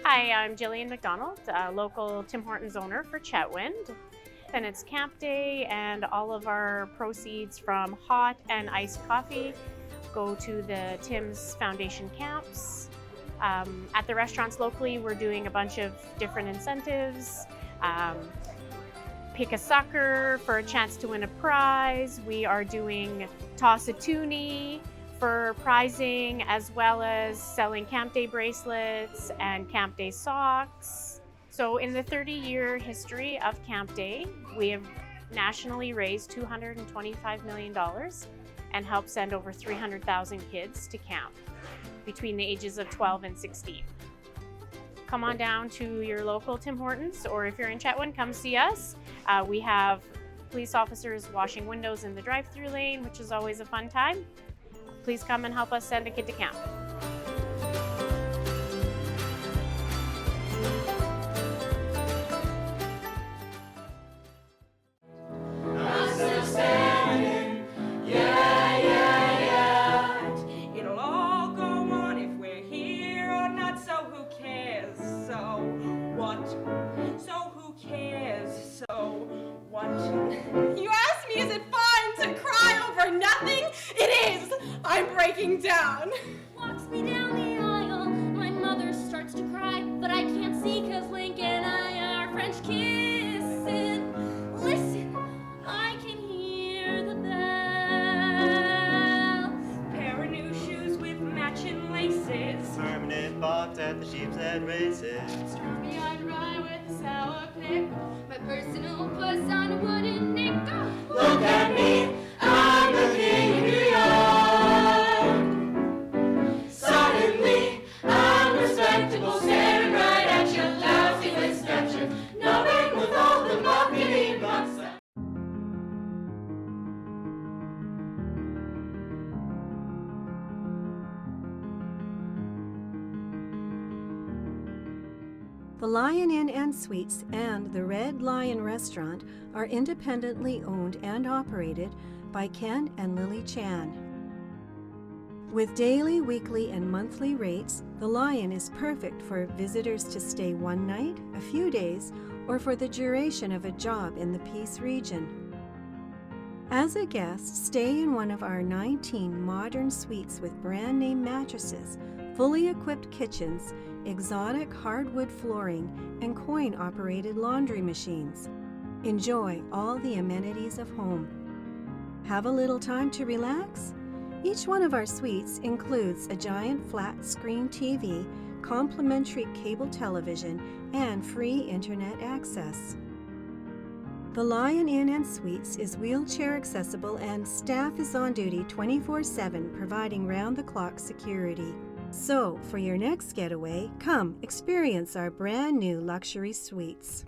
Hi, I'm Jillian McDonald, local Tim Hortons owner for Chetwynd. And it's camp day, and all of our proceeds from hot and iced coffee go to the Tim's Foundation camps. At the restaurants locally, we're doing a bunch of different incentives. Pick a sucker for a chance to win a prize. We are doing toss a toonie for prizing, as well as selling Camp Day bracelets and Camp Day socks. So in the 30-year history of Camp Day, we have nationally raised $225 million and helped send over 300,000 kids to camp between the ages of 12 and 16. Come on down to your local Tim Hortons, or if you're in Chetwynd, come see us. We have police officers washing windows in the drive-through lane, which is always a fun time. Please come and help us send a kid to camp. It'll all go on if we're here or not, so who cares? So what? So who cares? So what? You asked me, is it fun to cry over nothing? It is! I'm breaking down. Walks me down the aisle, my mother starts to cry, but I can't see 'cause Link and I are French kissing. Listen, I can hear the bells. Pair of new shoes with matching laces. Permanent box at the Sheepshead races. Starry-eyed rye with a sour pickle. My personal puss on a wooden nickel. Look at me, I'm the king of New York. Suddenly, I'm respectable, staring right at your lousy with stature, knowing with all the marketing box. The Lion Inn and Suites and the Red Lion Restaurant are independently owned and operated by Ken and Lily Chan. With daily, weekly, and monthly rates, the Lion is perfect for visitors to stay one night, a few days, or for the duration of a job in the Peace region. As a guest, stay in one of our 19 modern suites with brand name mattresses, fully equipped kitchens, exotic hardwood flooring, and coin-operated laundry machines. Enjoy all the amenities of home. Have a little time to relax? Each one of our suites includes a giant flat-screen TV, complimentary cable television, and free internet access. The Lion Inn and Suites is wheelchair accessible, and staff is on duty 24/7, providing round-the-clock security. So, for your next getaway, come experience our brand new luxury suites.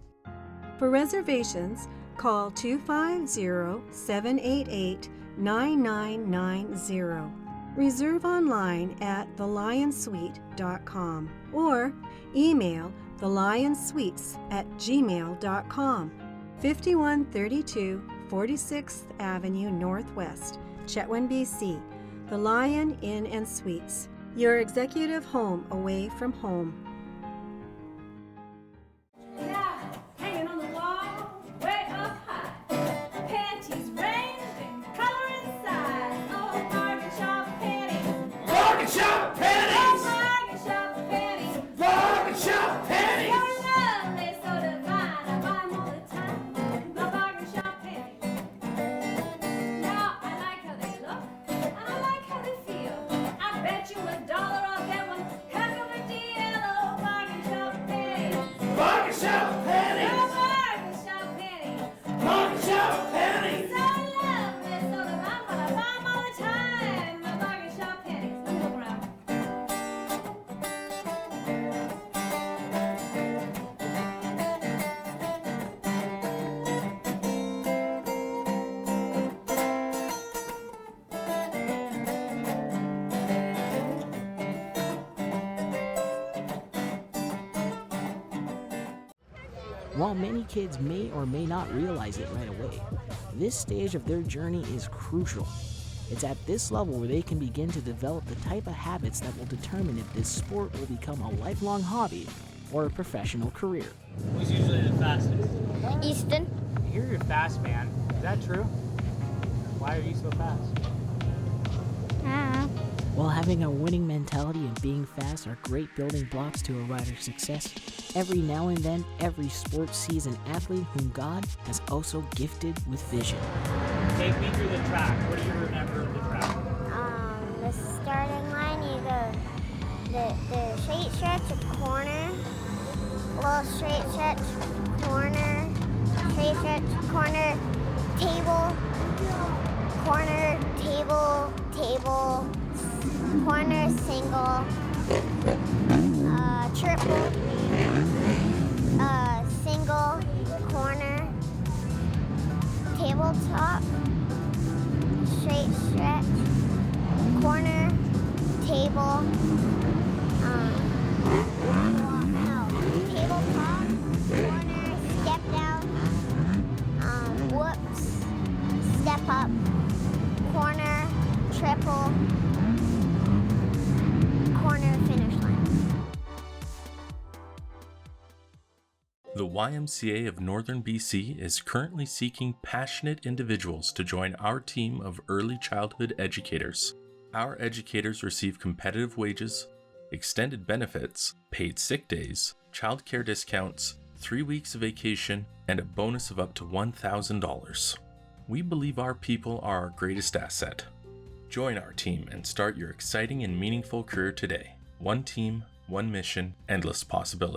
For reservations, call 250-788-9990. Reserve online at thelionsuite.com or email thelionsuites@gmail.com. 5132 46th Avenue Northwest, Chetwynd, BC. The Lion Inn and Suites. Your executive home away from home. Yeah, hanging on the wall, way up high. Panties ranged in color and size. Oh, bargain shop panties. Bargain shop panties! Oh, bargain shop panties. Bargain shop panties! So lovely, so divine. I buy 'em all the time. My bargain shop panties. Now I like how they look, and I like how they feel. I bet you $1 I'll get one heck of a deal. Oh, bargain shop panties. Bargain shop panties! Oh, bargain shop panties. Bargain shop panties! So lovely, so divine. But I buy 'em all the time. My bargain shop panties. Let me look around. While many kids may or may not realize it right away, this stage of their journey is crucial. It's at this level where they can begin to develop the type of habits that will determine if this sport will become a lifelong hobby or a professional career. Who's usually the fastest? Easton. I hear you're fast, man. Is that true? Why are you so fast? While having a winning mentality and being fast are great building blocks to a rider's success, every now and then, every sport sees an athlete whom God has also gifted with vision. Take me through the track. What do you remember of the track? The starting line, you go the straight stretch, a corner, little straight stretch, corner, straight stretch, corner, table, corner, table, table, corner, single, triple, single, corner, tabletop, straight stretch, corner, table, tabletop, corner, step down, whoops, step up, corner, triple, corner, finish line. The YMCA of Northern BC is currently seeking passionate individuals to join our team of early childhood educators. Our educators receive competitive wages, extended benefits, paid sick days, childcare discounts, 3 weeks of vacation, and a bonus of up to $1,000. We believe our people are our greatest asset. Join our team and start your exciting and meaningful career today. One team, one mission, endless possibilities.